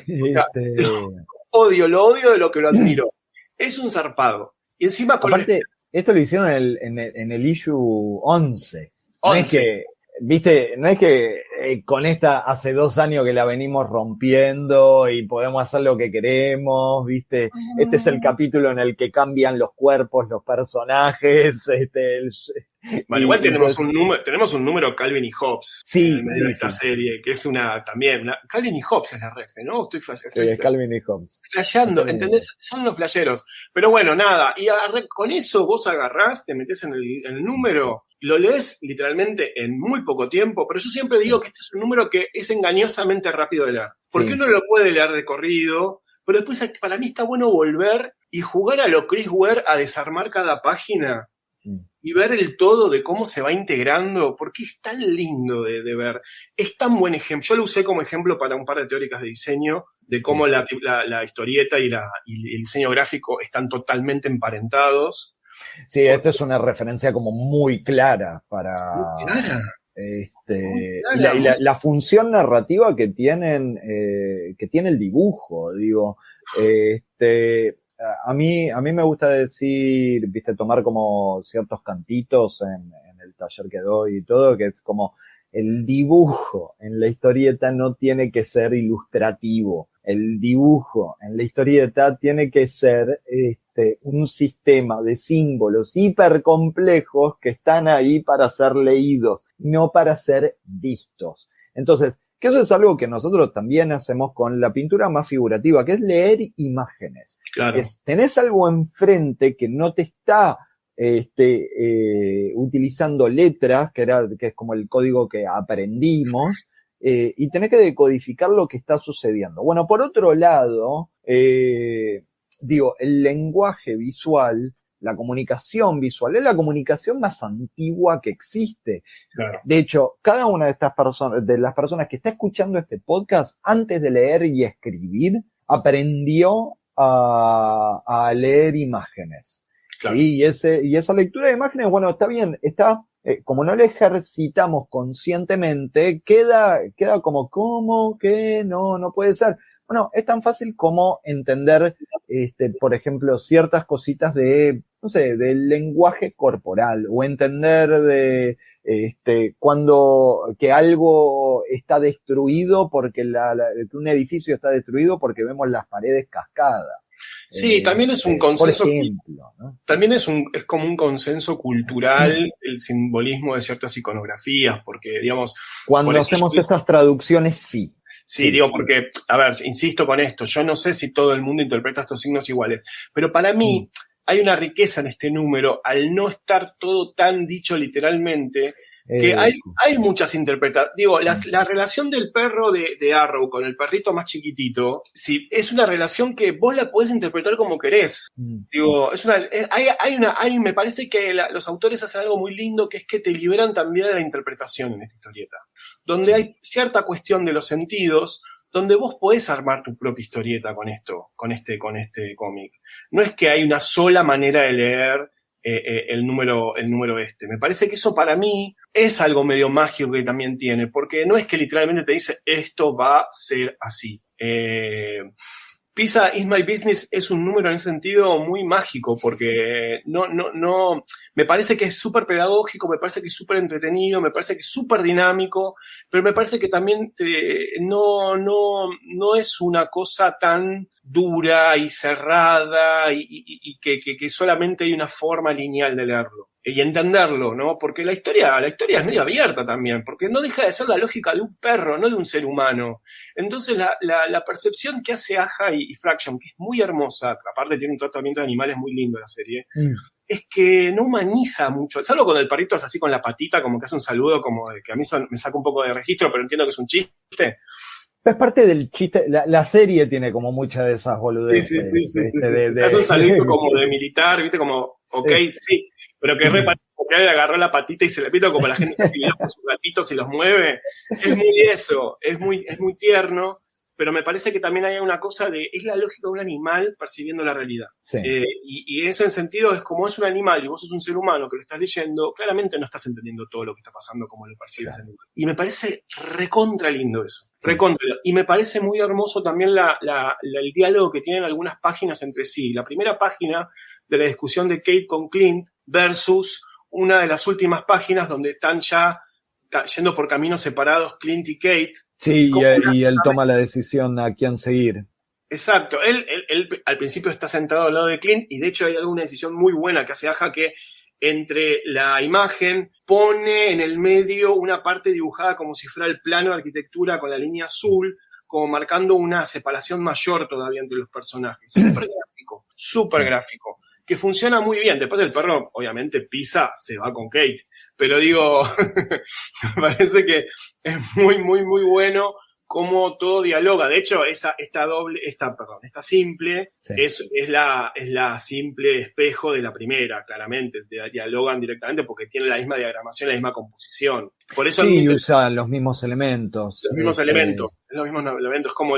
Lo odio de lo que lo admiro. Es un zarpado. Y encima aparte, esto lo hicieron en el issue 11. No es que, viste, no es que con esta hace 2 años que la venimos rompiendo y podemos hacer lo que queremos, viste. Este es el capítulo en el que cambian los cuerpos, los personajes, Bueno, igual tenemos un número Calvin y Hobbes en medio de esta serie, que es Calvin y Hobbes es la refe, ¿no? Estoy es Calvin y Hobbes. Flasheando, ¿entendés? Son los flasheros. Pero bueno, nada, y con eso vos agarrás, te metés en el número, lo lees literalmente en muy poco tiempo, pero yo siempre digo que este es un número que es engañosamente rápido de leer. Porque uno lo puede leer de corrido, pero después para mí está bueno volver y jugar a lo Chris Ware a desarmar cada página. Y ver el todo de cómo se va integrando, porque es tan lindo de ver. Es tan buen ejemplo. Yo lo usé como ejemplo para un par de teóricas de diseño, de cómo la historieta y el diseño gráfico están totalmente emparentados. Sí, esto es una referencia como muy clara para... Muy clara. La función narrativa que tiene el dibujo, digo, a mí me gusta decir, viste, tomar como ciertos cantitos en el taller que doy y todo, que es como el dibujo en la historieta no tiene que ser ilustrativo. El dibujo en la historieta tiene que ser un sistema de símbolos hipercomplejos que están ahí para ser leídos, no para ser vistos. Entonces, que eso es algo que nosotros también hacemos con la pintura más figurativa, que es leer imágenes. Claro. Tenés algo enfrente que no te está utilizando letras, que es como el código que aprendimos, y tenés que decodificar lo que está sucediendo. Bueno, por otro lado, el lenguaje visual, la comunicación visual, es la comunicación más antigua que existe. Claro. De hecho, cada una de estas personas, de las personas que está escuchando este podcast, antes de leer y escribir, aprendió a leer imágenes. Claro. ¿Sí? Y esa lectura de imágenes, bueno, está bien, como no la ejercitamos conscientemente, queda como, ¿cómo? ¿Qué? No puede ser. Bueno, es tan fácil como entender, por ejemplo, ciertas cositas del lenguaje corporal, o entender cuando que algo está destruido porque un edificio está destruido porque vemos las paredes cascadas. Sí, también es un consenso. Por ejemplo, ¿no? También es como un consenso cultural el simbolismo de ciertas iconografías, porque, digamos. Cuando hacemos esas traducciones, sí. Sí, digo, porque, a ver, insisto con esto, yo no sé si todo el mundo interpreta estos signos iguales, pero para mí hay una riqueza en este número al no estar todo tan dicho literalmente, que hay muchas interpretaciones. Digo, la relación del perro de Arrow con el perrito más chiquitito, sí, es una relación que vos la podés interpretar como querés. Digo, me parece que los autores hacen algo muy lindo, que es que te liberan también a la interpretación en esta historieta, donde hay cierta cuestión de los sentidos, donde vos podés armar tu propia historieta con este cómic. No es que hay una sola manera de leer el número Me parece que eso para mí es algo medio mágico que también tiene, porque no es que literalmente te dice esto va a ser así. Pizza is my business es un número en ese sentido muy mágico, porque no me parece que es súper pedagógico, me parece que es súper entretenido, me parece que es súper dinámico, pero me parece que también no es una cosa tan dura y cerrada y que solamente hay una forma lineal de leerlo. y entenderlo, ¿no? Porque la historia es medio abierta también, porque no deja de ser la lógica de un perro, no de un ser humano. Entonces la percepción que hace Aja y Fraction, que es muy hermosa, aparte tiene un tratamiento de animales muy lindo la serie, es que no humaniza mucho, salvo con el perrito es así con la patita, como que hace un saludo, como de que a mí me saca un poco de registro, pero entiendo que es un chiste. Es parte del chiste, la serie tiene como muchas de esas boludeces. Sí. Hace un saludito como de militar, ¿viste? Como, ok, sí, pero que porque le agarró la patita y se le pito como la gente casi ve con sus gatitos y los mueve. Es muy eso, es muy tierno, pero me parece que también hay una cosa es la lógica de un animal percibiendo la realidad. Sí. Y eso en sentido es como es un animal y vos sos un ser humano que lo estás leyendo, claramente no estás entendiendo todo lo que está pasando como lo percibes el animal. Y me parece recontra lindo eso. Recontra. Y me parece muy hermoso también el diálogo que tienen algunas páginas entre sí. La primera página de la discusión de Kate con Clint versus una de las últimas páginas donde están ya yendo por caminos separados Clint y Kate. Sí, y él toma la decisión a quién seguir. Exacto. Él al principio está sentado al lado de Clint y de hecho hay alguna decisión muy buena que hace Aja que entre la imagen pone en el medio una parte dibujada como si fuera el plano de arquitectura con la línea azul, como marcando una separación mayor todavía entre los personajes. Súper gráfico, que funciona muy bien. Después el perro, obviamente, pisa, se va con Kate, pero digo, me parece que es muy bueno cómo todo dialoga. De hecho, esta simple sí. es la simple espejo de la primera, claramente. Dialogan directamente porque tiene la misma diagramación, la misma composición. Por eso sí, usa los mismos elementos. Los mismos elementos. Es como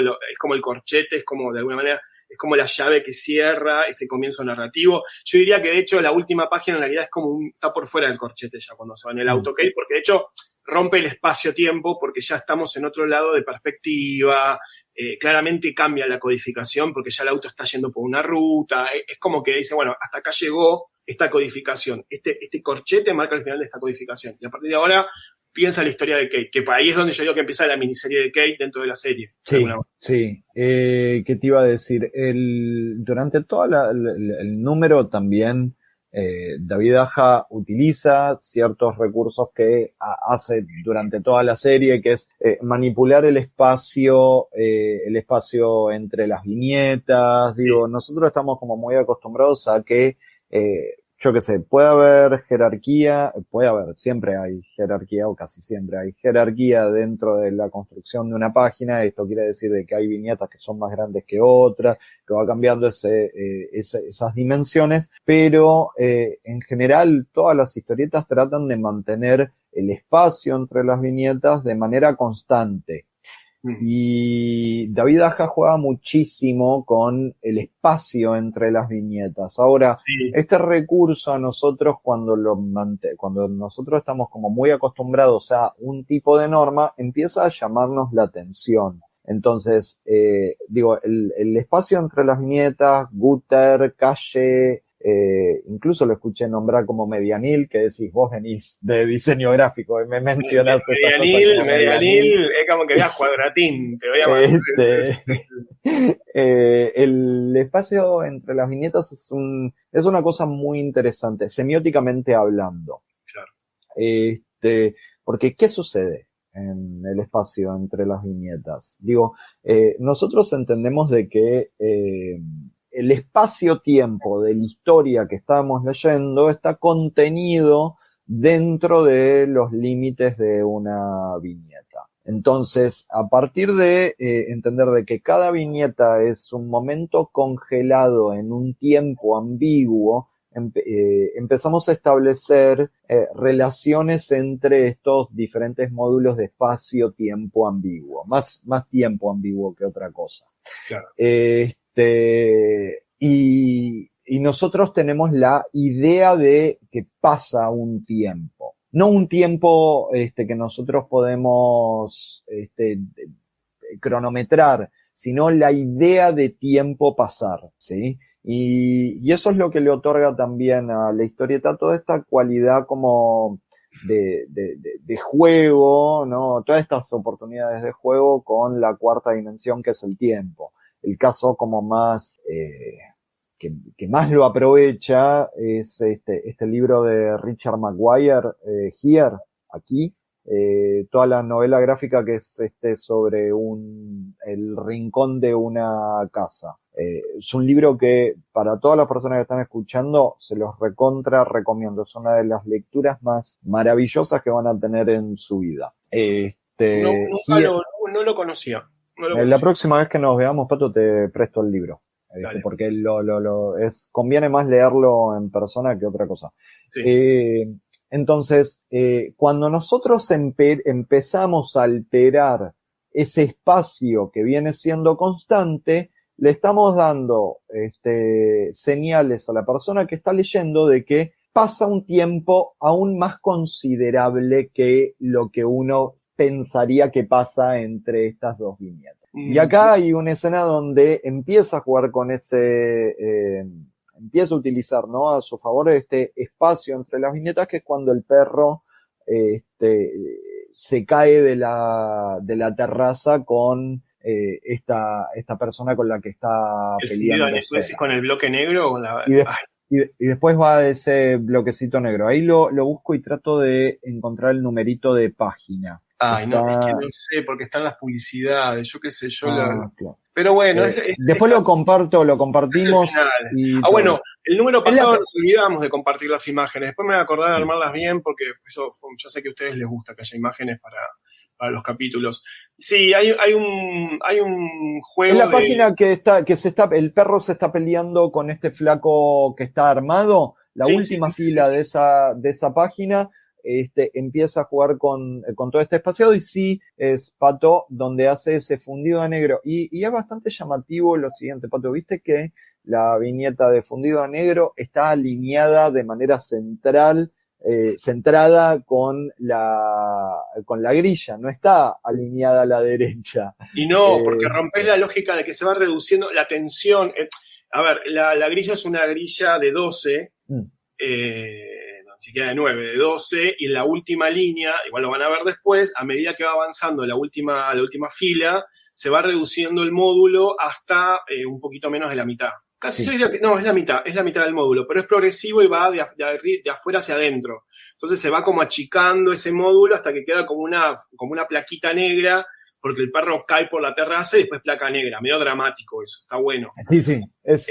el corchete, es como de alguna manera, es como la llave que cierra ese comienzo narrativo. Yo diría que de hecho la última página en realidad es como está por fuera del corchete ya cuando se va en el auto, ¿okay? Porque de hecho rompe el espacio-tiempo porque ya estamos en otro lado de perspectiva, claramente cambia la codificación porque ya el auto está yendo por una ruta, es como que dice, bueno, hasta acá llegó esta codificación, este corchete marca el final de esta codificación, y a partir de ahora piensa la historia de Kate, que ahí es donde yo digo que empieza la miniserie de Kate dentro de la serie. Sí. ¿Qué te iba a decir? Durante todo el número también David Aja utiliza ciertos recursos que hace durante toda la serie, que es manipular el espacio entre las viñetas. Digo, nosotros estamos como muy acostumbrados a que yo qué sé, siempre hay jerarquía, o casi siempre hay jerarquía dentro de la construcción de una página. Esto quiere decir de que hay viñetas que son más grandes que otras, que va cambiando esas dimensiones, pero en general todas las historietas tratan de mantener el espacio entre las viñetas de manera constante. Y David Aja juega muchísimo con el espacio entre las viñetas. Ahora, este recurso a nosotros cuando nosotros estamos como muy acostumbrados a un tipo de norma, empieza a llamarnos la atención. Entonces, el espacio entre las viñetas, gutter, calle, incluso lo escuché nombrar como medianil, que decís, vos venís de diseño gráfico y me mencionás medianil, es como que veas cuadratín, te voy a mandar. El espacio entre las viñetas es una cosa muy interesante, semióticamente hablando. Claro. Porque ¿qué sucede en el espacio entre las viñetas? Digo, nosotros entendemos de que el espacio-tiempo de la historia que estamos leyendo está contenido dentro de los límites de una viñeta. Entonces, a partir de entender de que cada viñeta es un momento congelado en un tiempo ambiguo, empezamos a establecer relaciones entre estos diferentes módulos de espacio-tiempo ambiguo, más tiempo ambiguo que otra cosa. Claro. Y nosotros tenemos la idea de que pasa un tiempo. No un tiempo que nosotros podemos cronometrar, sino la idea de tiempo pasar, ¿sí? Y eso es lo que le otorga también a la historieta toda esta cualidad como de juego, ¿no? Todas estas oportunidades de juego con la cuarta dimensión que es el tiempo. El caso como más que más lo aprovecha es este libro de Richard Maguire, Here, aquí, toda la novela gráfica que es sobre el rincón de una casa. Es un libro que para todas las personas que están escuchando se los recontra recomiendo. Es una de las lecturas más maravillosas que van a tener en su vida. No lo conocía. La próxima vez que nos veamos, Pato, te presto el libro. Porque conviene más leerlo en persona que otra cosa. Sí. Entonces, cuando nosotros empezamos a alterar ese espacio que viene siendo constante, le estamos dando señales a la persona que está leyendo de que pasa un tiempo aún más considerable que lo que uno pensaría que pasa entre estas dos viñetas. Y acá hay una escena donde empieza a jugar con empieza a utilizar, ¿no?, a su favor este espacio entre las viñetas, que es cuando el perro se cae de la terraza con esta persona con la que está peleando. ¿El decís con el bloque negro? O con la... y después va ese bloquecito negro. Ahí lo busco y trato de encontrar el numerito de página. Ay, no, es que no sé, porque están las publicidades, yo qué sé, claro. Pero bueno, después lo compartimos. Bueno, el número pasado nos olvidamos de compartir las imágenes. Después me voy a acordar de armarlas bien, porque yo sé que a ustedes les gusta que haya imágenes para los capítulos. Sí, hay un juego. En la página el perro se está peleando con este flaco que está armado. La última fila de esa página. Empieza a jugar con todo este espaciado, y sí es Pato donde hace ese fundido de negro, y es bastante llamativo lo siguiente, Pato, viste que la viñeta de fundido de negro está alineada de manera centrada con la grilla, no está alineada a la derecha. Y no, porque rompes la lógica de que se va reduciendo la tensión. A ver, la grilla es una grilla de 12, ni siquiera de 9, de 12, y en la última línea, igual lo van a ver después, a medida que va avanzando la última fila, se va reduciendo el módulo hasta un poquito menos de la mitad. Casi es la mitad del módulo, pero es progresivo y va de afuera hacia adentro. Entonces se va como achicando ese módulo hasta que queda como una plaquita negra, porque el perro cae por la terraza y después placa negra. Medio dramático eso, está bueno. Sí. Es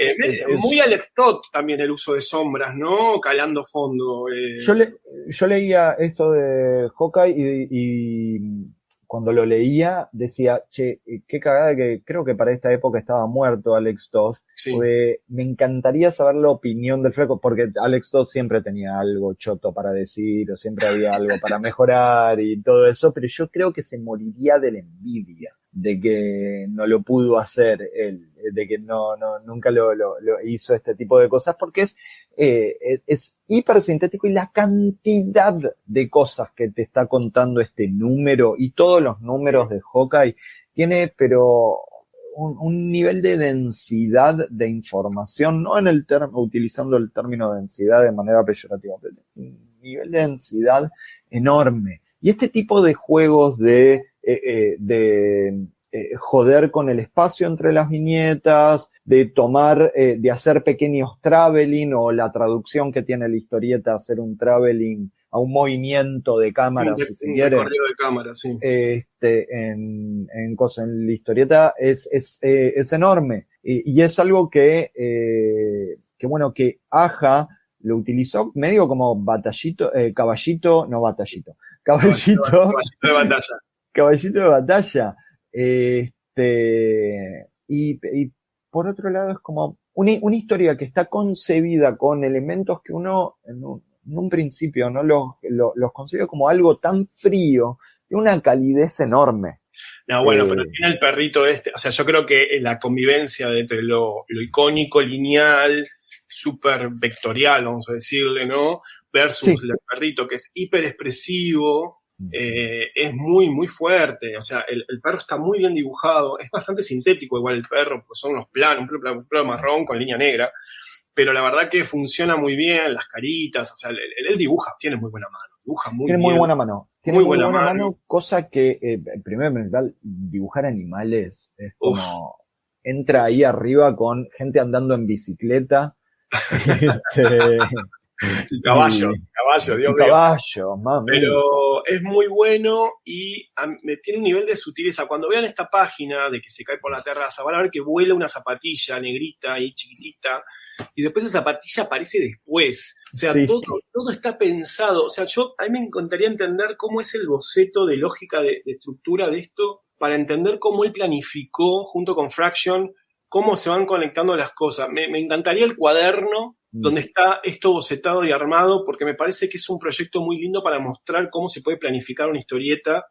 muy Alex Todd también el uso de sombras, ¿no? Calando fondo. Yo leía esto de Hawkeye y cuando lo leía decía, che, qué cagada que creo que para esta época estaba muerto Alex Todd. Sí. Me encantaría saber la opinión del flaco, porque Alex Todd siempre tenía algo choto para decir, o siempre había algo para mejorar y todo eso, pero yo creo que se moriría de la envidia de que no lo pudo hacer él, de que nunca lo hizo este tipo de cosas, porque es hiper sintético, y la cantidad de cosas que te está contando este número y todos los números de Hawkeye tiene, pero un nivel de densidad de información, no utilizando el término densidad de manera peyorativa, pero un nivel de densidad enorme. Y este tipo de juegos de joder con el espacio entre las viñetas, de tomar, de hacer pequeños traveling, o la traducción que tiene la historieta, hacer un traveling a un movimiento de cámara, si se quiere. Un recorrido de cámara, sí. En la historieta es enorme. Y es algo que Aja lo utilizó medio como caballito de batalla. Caballito de batalla. Y por otro lado es como una historia que está concebida con elementos que uno en un principio no los concibe como algo tan frío, de una calidez enorme. No, bueno, pero tiene el perrito o sea, yo creo que la convivencia entre lo icónico, lineal, súper vectorial, vamos a decirle, ¿no? Versus el perrito, que es hiper expresivo, es muy, muy fuerte. O sea, el perro está muy bien dibujado, es bastante sintético igual el perro, pues son unos planos, un plano marrón con línea negra, pero la verdad que funciona muy bien, las caritas, o sea, él dibuja, tiene muy buena mano, dibuja muy bien. Tiene muy buena mano. Tiene muy buena mano, cosa que, primero, dibujar animales es como entra ahí arriba con gente andando en bicicleta. El caballo, Dios mío. Caballo, mami. Pero es muy bueno y me tiene un nivel de sutileza. Cuando vean esta página de que se cae por la terraza, van a ver que vuela una zapatilla negrita y chiquitita, y después esa zapatilla aparece después. O sea, todo está pensado. O sea, a mí me encantaría entender cómo es el boceto de lógica, de estructura de esto, para entender cómo él planificó, junto con Fraction, cómo se van conectando las cosas. Me encantaría el cuaderno donde está esto bocetado y armado, porque me parece que es un proyecto muy lindo para mostrar cómo se puede planificar una historieta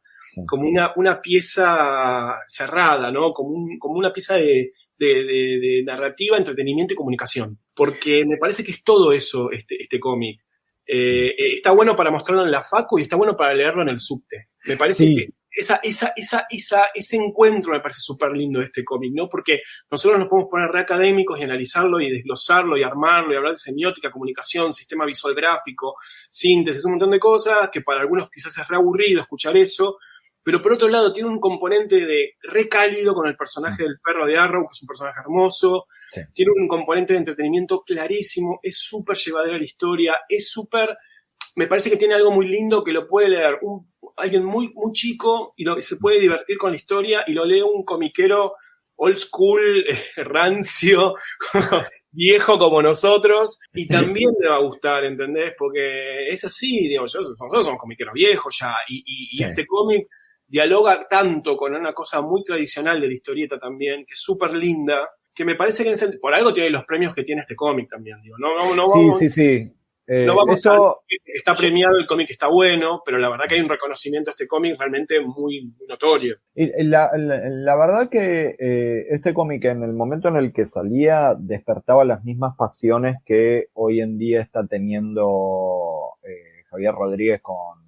como una pieza cerrada, ¿no? Como una pieza de narrativa, entretenimiento y comunicación. Porque me parece que es todo eso, este cómic. Está bueno para mostrarlo en la facu y está bueno para leerlo en el subte. Me parece que ese encuentro me parece súper lindo de este cómic, ¿no? Porque nosotros nos podemos poner re académicos y analizarlo y desglosarlo y armarlo y hablar de semiótica, comunicación, sistema visual gráfico, síntesis, un montón de cosas que para algunos quizás es re aburrido escuchar eso, pero por otro lado tiene un componente de re cálido con el personaje del perro de Arrow, que es un personaje hermoso, tiene un componente de entretenimiento clarísimo, es súper llevadera la historia, me parece que tiene algo muy lindo que lo puede leer alguien muy, muy chico y se puede divertir con la historia, y lo lee un comiquero old school, rancio, viejo como nosotros, y también le va a gustar, ¿entendés? Porque es así, digo, nosotros somos comiqueros viejos ya, y este cómic dialoga tanto con una cosa muy tradicional de la historieta también, que es súper linda, que me parece que por algo tiene los premios que tiene este cómic también, digo, no vamos, sí. No vamos a está premiado, el cómic está bueno, pero la verdad que hay un reconocimiento a este cómic realmente muy, muy notorio. Y la verdad que este cómic, en el momento en el que salía, despertaba las mismas pasiones que hoy en día está teniendo Javier Rodríguez con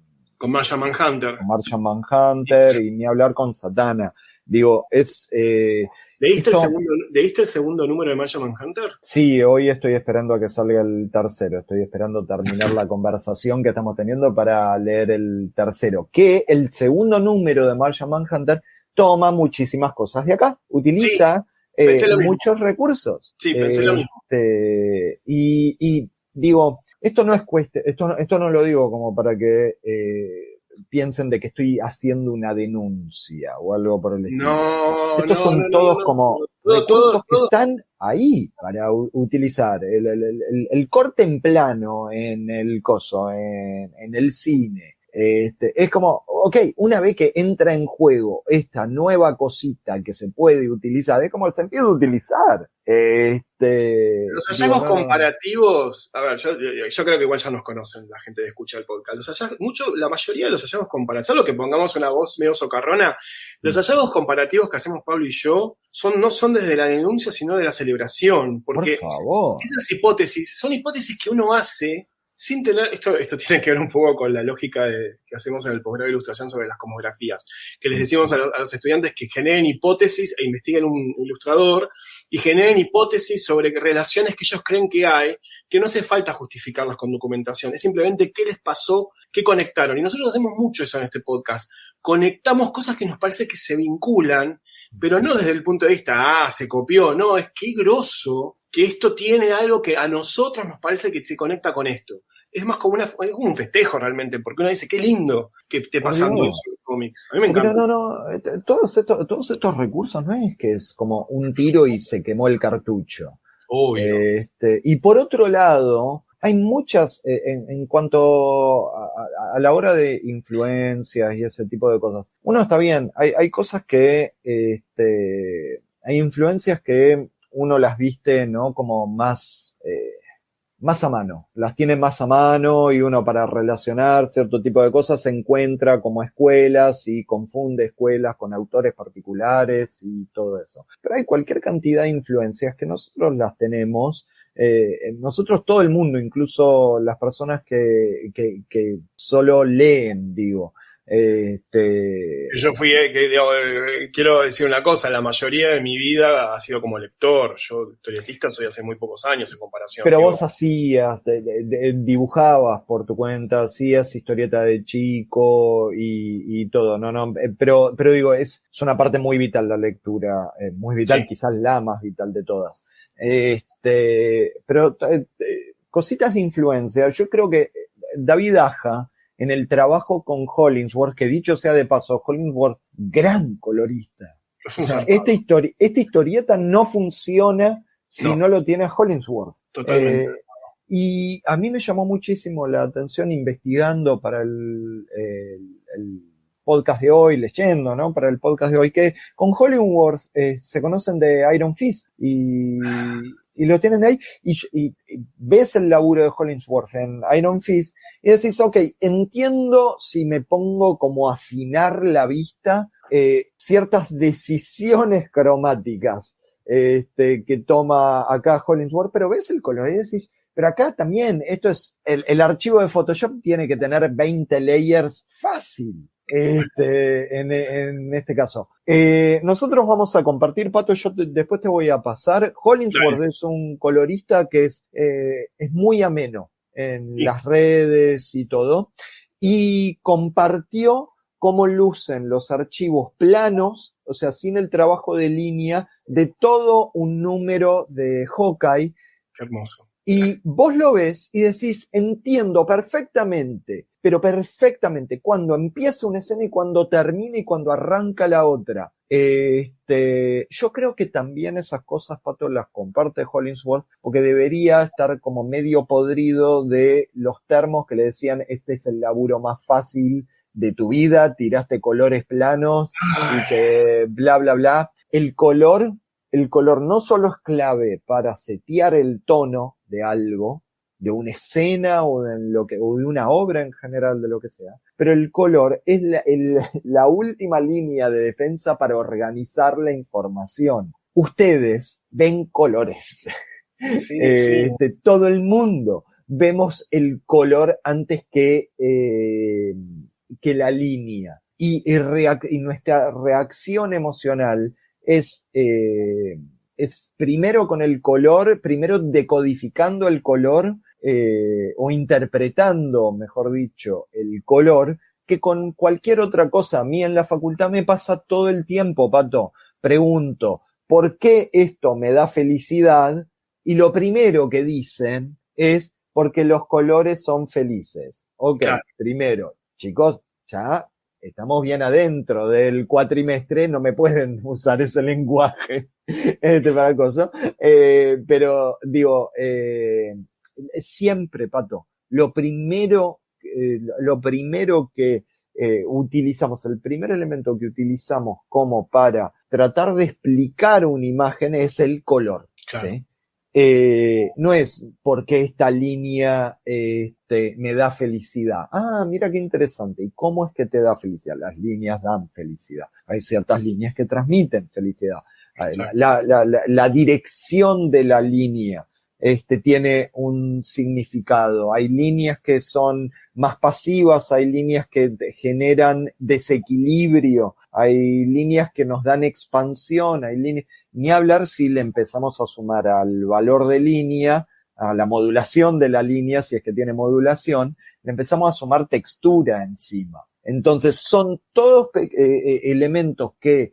Martian Manhunter. Con Martian Manhunter, y ni hablar con Satana. Digo, ¿Leíste el segundo número de Martian Manhunter? Sí, hoy estoy esperando a que salga el tercero. Estoy esperando terminar la conversación que estamos teniendo para leer el tercero. Que el segundo número de Martian Manhunter toma muchísimas cosas de acá. Utiliza muchos recursos. Sí, pensé lo mismo. Y digo, esto no lo digo como para que piensen de que estoy haciendo una denuncia o algo por el estilo. Estos son todos como recursos que están ahí para utilizar. El corte en plano en el coso, en el cine. Es como, ok, una vez que entra en juego esta nueva cosita que se puede utilizar, es como se empieza a utilizar. Los hallazgos comparativos, a ver, yo creo que igual ya nos conocen la gente que escucha el podcast. La mayoría de los hallazgos comparativos, salvo que pongamos una voz medio socarrona, los hallazgos comparativos que hacemos Pablo y yo no son desde la denuncia, sino de la celebración. Porque por favor, esas hipótesis son hipótesis que uno hace sin tener, esto tiene que ver un poco con la lógica que hacemos en el posgrado de ilustración sobre las cosmografías, que les decimos a los estudiantes que generen hipótesis e investiguen un ilustrador y generen hipótesis sobre relaciones que ellos creen que hay, que no hace falta justificarlas con documentación, es simplemente qué les pasó, qué conectaron. Y nosotros hacemos mucho eso en este podcast. Conectamos cosas que nos parece que se vinculan, pero no desde el punto de vista, se copió, no, es que grosso que esto tiene algo que a nosotros nos parece que se conecta con esto. Es más como es un festejo realmente, porque uno dice, qué lindo que esté pasando eso en cómics. A mí me encanta. Todos estos recursos no es que es como un tiro y se quemó el cartucho. Obvio. Y por otro lado, hay muchas, en cuanto a la hora de influencias y ese tipo de cosas. Uno está bien, hay cosas que, hay influencias que uno las viste, ¿no? Como más a mano, las tiene más a mano, y uno para relacionar cierto tipo de cosas se encuentra como escuelas y confunde escuelas con autores particulares y todo eso. Pero hay cualquier cantidad de influencias que nosotros las tenemos, nosotros, todo el mundo, incluso las personas que solo leen, digo, Yo fui, quiero decir una cosa, la mayoría de mi vida ha sido como lector. Yo historietista soy hace muy pocos años en comparación. Pero vos hacías, dibujabas por tu cuenta, hacías historieta de chico y todo, no, pero digo, es una parte muy vital la lectura, muy vital, sí. Quizás la más vital de todas. Pero cositas de influencia, yo creo que David Aja, en el trabajo con Hollingsworth, que dicho sea de paso, Hollingsworth, gran colorista. O sea, esta historieta no funciona si no lo tiene Hollingsworth. Totalmente. Y a mí me llamó muchísimo la atención investigando para el podcast de hoy, leyendo, ¿no? Para el podcast de hoy, que con Hollingsworth se conocen de Iron Fist y lo tienen ahí y ves el laburo de Hollingsworth en Iron Fist y decís, ok, entiendo si me pongo como a afinar la vista ciertas decisiones cromáticas que toma acá Hollingsworth, pero ves el color y decís, pero acá también, esto es, el archivo de Photoshop tiene que tener 20 layers fácil. En este caso. Nosotros vamos a compartir, Pato, yo después te voy a pasar. Hollingsworth es un colorista que es muy ameno en las redes y todo. Y compartió cómo lucen los archivos planos, o sea, sin el trabajo de línea, de todo un número de Hawkeye. Qué hermoso. Y vos lo ves y decís, entiendo perfectamente, pero perfectamente, cuando empieza una escena y cuando termina y cuando arranca la otra. Yo creo que también esas cosas, Pato, las comparte Hollingsworth, porque debería estar como medio podrido de los termos que le decían, este es el laburo más fácil de tu vida, tiraste colores planos y que bla, bla, bla. El color no solo es clave para setear el tono de algo, de una escena o de una obra en general, de lo que sea, pero el color es la última línea de defensa para organizar la información. Ustedes ven colores. Sí, sí. Todo el mundo vemos el color antes que la línea. Y nuestra reacción emocional es primero con el color, primero decodificando el color o interpretando, mejor dicho, el color, que con cualquier otra cosa. A mí en la facultad me pasa todo el tiempo, Pato. Pregunto, ¿por qué esto me da felicidad? Y lo primero que dicen es porque los colores son felices. Ok, claro. Primero, chicos, ya estamos bien adentro del cuatrimestre, no me pueden usar ese lenguaje para cosas. Pero digo, siempre, Pato, lo primero que utilizamos, el primer elemento que utilizamos como para tratar de explicar una imagen es el color. Claro. ¿Sí? No es porque esta línea me da felicidad. Ah, mira qué interesante. ¿Y cómo es que te da felicidad? Las líneas dan felicidad. Hay ciertas líneas que transmiten felicidad. La dirección de la línea tiene un significado. Hay líneas que son más pasivas, hay líneas que generan desequilibrio, hay líneas que nos dan expansión, hay líneas, ni hablar si le empezamos a sumar al valor de línea, a la modulación de la línea, si es que tiene modulación, le empezamos a sumar textura encima. Entonces son todos elementos que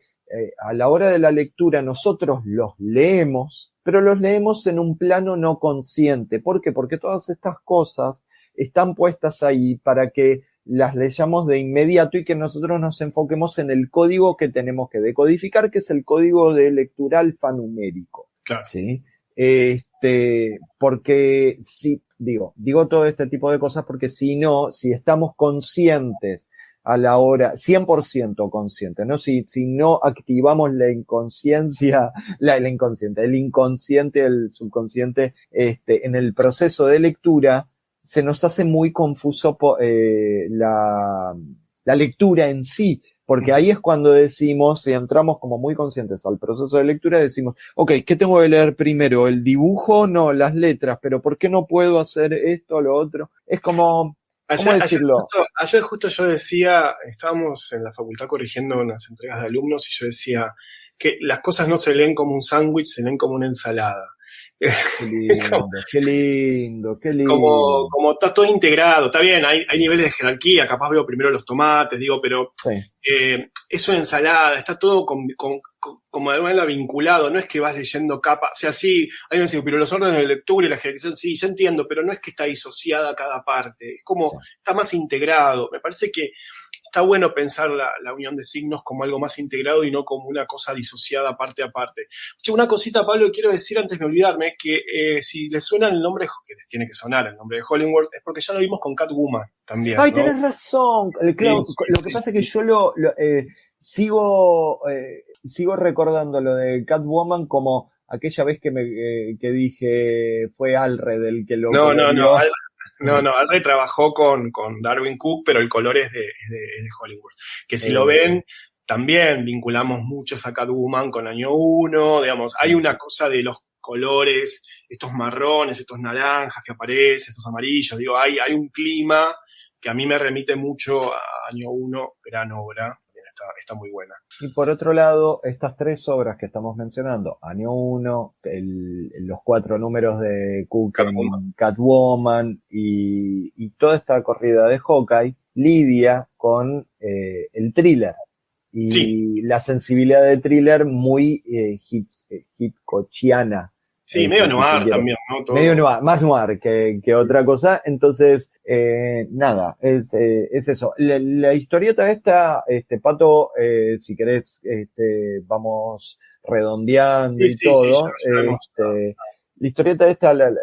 a la hora de la lectura nosotros los leemos, pero los leemos en un plano no consciente. ¿Por qué? Porque todas estas cosas están puestas ahí para que las leyamos de inmediato y que nosotros nos enfoquemos en el código que tenemos que decodificar, que es el código de lectura alfanumérico. Claro. ¿Sí? Porque si, digo todo este tipo de cosas porque si no, si estamos conscientes a la hora, 100% consciente, ¿no? Si no activamos la inconsciencia, el inconsciente, el subconsciente, en el proceso de lectura, se nos hace muy confuso la lectura en sí, porque ahí es cuando decimos, si entramos como muy conscientes al proceso de lectura, decimos, ok, ¿qué tengo que leer primero? ¿El dibujo? No, las letras, pero ¿por qué no puedo hacer esto o lo otro? Es como ¿cómo decirlo? Ayer justo yo decía, estábamos en la facultad corrigiendo unas entregas de alumnos y yo decía que las cosas no se leen como un sándwich, se leen como una ensalada. Qué lindo, qué lindo, qué lindo. Como está todo integrado, está bien, hay niveles de jerarquía, capaz veo primero los tomates, digo, pero Sí. es una ensalada, está todo como de alguna manera vinculado, no es que vas leyendo capas, o sea, sí, hay que decir, pero los órdenes de lectura y la jerarquización, sí, yo entiendo, pero no es que está disociada cada parte, es como, está más integrado, me parece que está bueno pensar la unión de signos como algo más integrado y no como una cosa disociada parte a parte. Che, una cosita, Pablo, que quiero decir antes de olvidarme, que si les suena el nombre, que les tiene que sonar el nombre de Hollingworth, es porque ya lo vimos con Catwoman también, Ay, ¿no? tenés razón. Claro, Sí, lo que pasa es que yo sigo recordando lo de Catwoman como aquella vez que dije fue Alred el que lo colorió. No, Alred trabajó con Darwin Cook, pero el color es de Hollingworth. Que si lo ven, también vinculamos muchos a Catwoman con Año 1, digamos, hay una cosa de los colores, estos marrones, estos naranjas que aparecen, estos amarillos, digo, hay un clima que a mí me remite mucho a Año 1, gran obra, está muy buena. Y por otro lado, estas tres obras que estamos mencionando, Año 1, los 4 números de Cook en Catwoman y toda esta corrida de Hawkeye, lidia con el thriller. Y la sensibilidad de thriller muy Hitchcockiana. Sí, medio noir también, ¿no? Todo. Medio noir, más noir que otra cosa. Entonces, nada, es eso. La historieta esta, Pato, si querés, vamos redondeando y todo. La historieta esta, el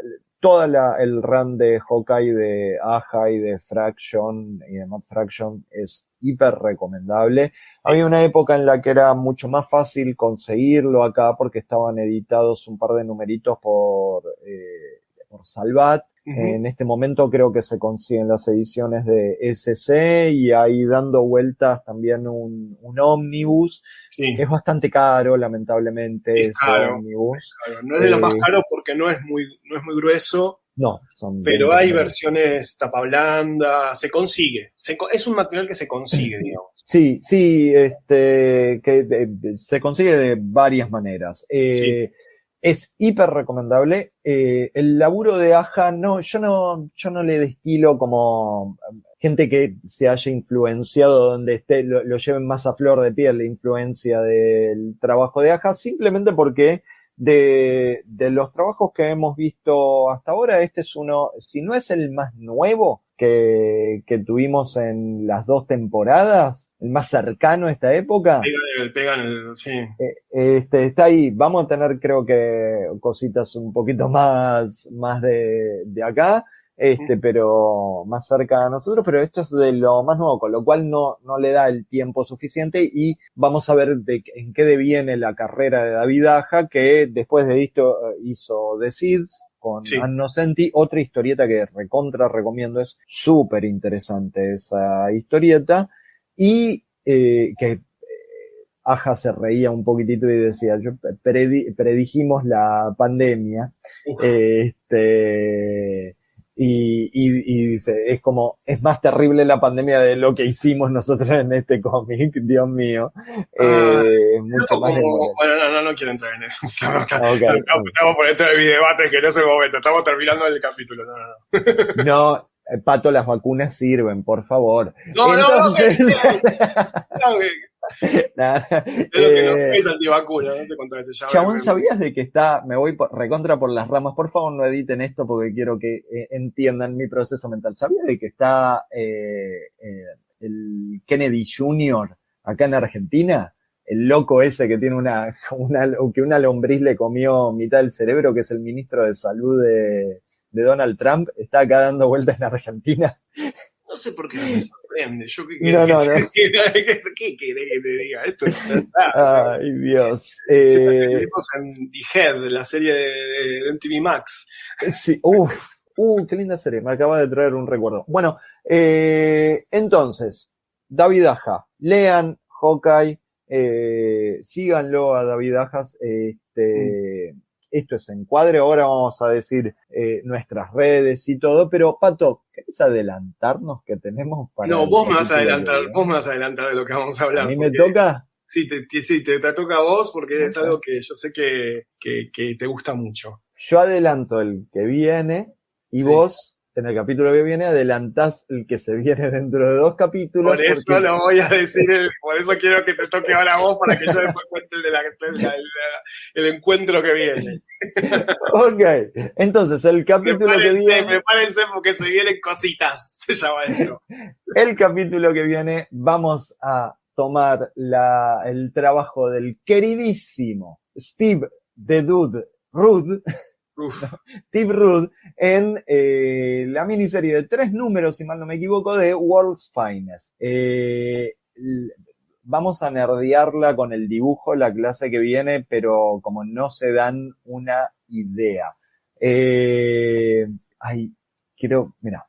run de Hawkeye, de Aja y de Fraction y de Matt Fraction es hiper recomendable. Había una época en la que era mucho más fácil conseguirlo acá porque estaban editados un par de numeritos por Salvat. En este momento creo que se consiguen las ediciones de SC y ahí dando vueltas también un ómnibus. Sí. Es bastante caro, lamentablemente, ese ómnibus. No es de los más caros porque no es muy grueso. No, pero hay versiones tapa blanda, se consigue. Es un material que se consigue, digamos. Sí, que se consigue de varias maneras. Sí. Es hiper recomendable. El laburo de Aja, yo no le destilo como gente que se haya influenciado donde esté, lo lleven más a flor de piel la influencia del trabajo de Aja, simplemente porque de los trabajos que hemos visto hasta ahora, este es uno, si no es el más nuevo que tuvimos en las 2 temporadas, el más cercano a esta época. Sí. Está ahí. Vamos a tener, creo que, cositas un poquito más de acá, pero más cerca a nosotros, pero esto es de lo más nuevo, con lo cual no le da el tiempo suficiente y vamos a ver en qué deviene la carrera de David Aja, que después de esto hizo The Seeds con Ann Nocenti, otra historieta que recontra recomiendo, es súper interesante esa historieta, y que Aja se reía un poquitito y decía, predijimos la pandemia, y dice, es más terrible la pandemia de lo que hicimos nosotros en este cómic, Dios mío. Mucho más bueno, no quiero entrar en eso. Estamos por dentro de mi debate, que no es el momento, estamos terminando el capítulo. No, Pato, las vacunas sirven, por favor. Entonces, Nada. Es lo que nos es antivacuna, no sé cuántas veces llama. Chabón, ¿sabías de que me voy recontra por las ramas? Por favor, no editen esto porque quiero que entiendan mi proceso mental. ¿Sabías de que está el Kennedy Jr. acá en Argentina? El loco ese que tiene que una lombriz le comió mitad del cerebro, que es el ministro de Salud de Donald Trump, está acá dando vueltas en Argentina. No sé por qué no me sorprende. Yo ¿qué querés que te diga? Esto es verdad. Ay, Dios. Vimos en The Head, la serie de MTV Max. Sí, qué linda serie. Me acaba de traer un recuerdo. Bueno, entonces, David Aja. Lean Hawkeye. Síganlo a David Ajas. Esto es Encuadre. Ahora vamos a decir nuestras redes y todo, pero Pato, ¿querés adelantarnos que tenemos para... No, vos me vas a adelantar de lo que vamos a hablar. ¿A mí me toca? Sí, te toca a vos porque es algo que yo sé que te gusta mucho. Yo adelanto el que viene y vos, en el capítulo que viene, adelantás el que se viene dentro de 2 capítulos. Por eso lo voy a decir, por eso quiero que te toque ahora a vos para que yo después cuente el encuentro que viene. Ok, entonces el capítulo que viene... Prepárense porque se vienen cositas, se llama esto. El capítulo que viene vamos a tomar el trabajo del queridísimo Steve The Dude Rudd, Steve Rudd, en la miniserie de 3 números, si mal no me equivoco, de World's Finest. Vamos a nerdearla con el dibujo la clase que viene, pero como no se dan una idea. Mira,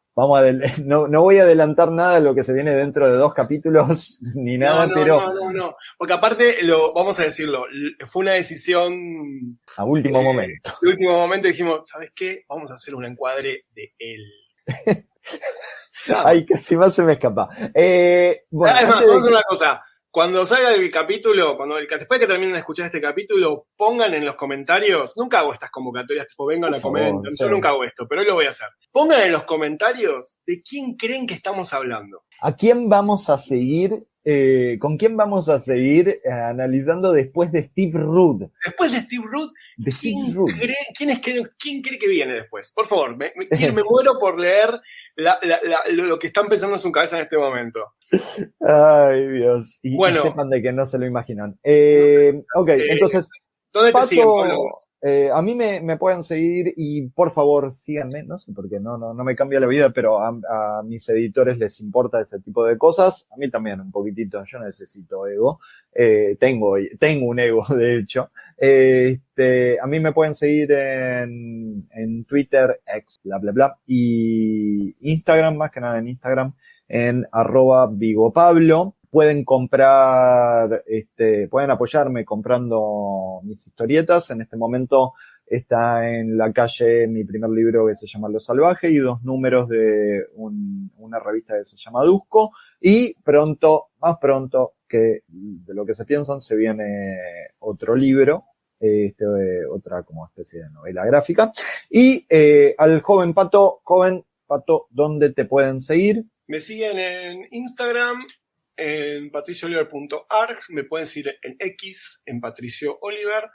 no voy a adelantar nada de lo que se viene dentro de 2 capítulos ni nada, pero... No, porque aparte, vamos a decirlo, fue una decisión... A último momento. De último momento dijimos, ¿sabes qué? Vamos a hacer un encuadre de él. Ay, casi más se me escapa. Vamos a hacer una cosa. Cuando salga el capítulo, después de que terminen de escuchar este capítulo, pongan en los comentarios, nunca hago estas convocatorias, tipo vengan a comentar, yo nunca hago esto, pero hoy lo voy a hacer. Pongan en los comentarios de quién creen que estamos hablando. ¿A quién vamos a seguir? ¿Con quién vamos a seguir analizando después de Steve Rudd? Después de Steve Rudd, ¿quién cree que viene después? Por favor, me muero por leer lo que están pensando en su cabeza en este momento. Ay, Dios. Y sepan de que no se lo imaginan. Entonces, ¿dónde te siguen, Pablo? A mí me pueden seguir y por favor síganme, no sé por qué, no me cambia la vida, pero a mis editores les importa ese tipo de cosas, a mí también un poquitito, yo necesito ego, tengo un ego de hecho, a mí me pueden seguir en Twitter, X, bla bla bla, y Instagram, más que nada en Instagram, en @VigoPablo. Pueden comprar, pueden apoyarme comprando mis historietas. En este momento está en la calle mi primer libro que se llama Lo Salvaje y 2 números de una revista que se llama Dusco. Y más pronto que de lo que se piensan, se viene otro libro, otra como especie de novela gráfica. Y al joven Pato, ¿dónde te pueden seguir? Me siguen en Instagram, en patriciooliver.arg, me pueden seguir en X, en Patricio Oliver,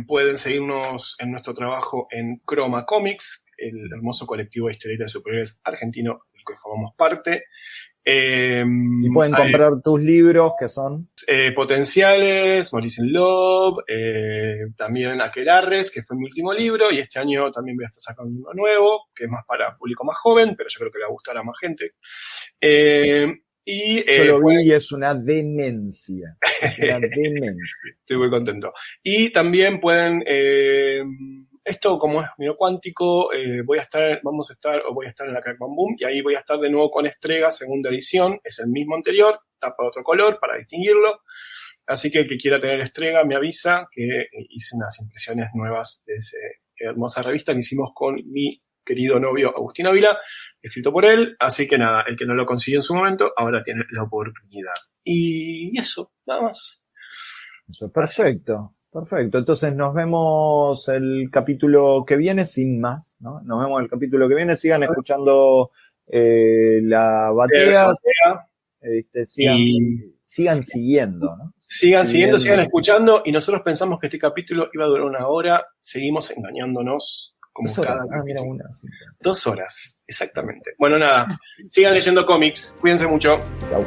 pueden seguirnos en nuestro trabajo en Chroma Comics, el hermoso colectivo de historietas superiores argentino del que formamos parte. Y pueden comprar tus libros, que son Potenciales, Maurice in Love, también Aquelarres, que fue mi último libro, y este año también voy a estar sacando un libro nuevo, que es más para público más joven, pero yo creo que le va a gustar a más gente. Yo lo vi y es una demencia. Estoy muy contento. Y también pueden, esto como es medio cuántico, voy a estar en la Crack Bam Boom, y ahí voy a estar de nuevo con Estrega, segunda edición, es el mismo anterior, tapa de otro color para distinguirlo. Así que el que quiera tener Estrega me avisa, que hice unas impresiones nuevas de esa hermosa revista que hicimos con mi querido novio Agustín Ávila, escrito por él, así que nada, el que no lo consiguió en su momento, ahora tiene la oportunidad. Y eso, nada más. Eso, perfecto. Entonces nos vemos el capítulo que viene, sin más, ¿no? Nos vemos el capítulo que viene, sigan escuchando la batea, sigan siguiendo, ¿no? Sigan siguiendo, sigan escuchando, y nosotros pensamos que este capítulo iba a durar 1 hora, seguimos engañándonos. Como 2 horas. mira, 2 horas, exactamente. Bueno, nada, sigan leyendo cómics, cuídense mucho. Chau.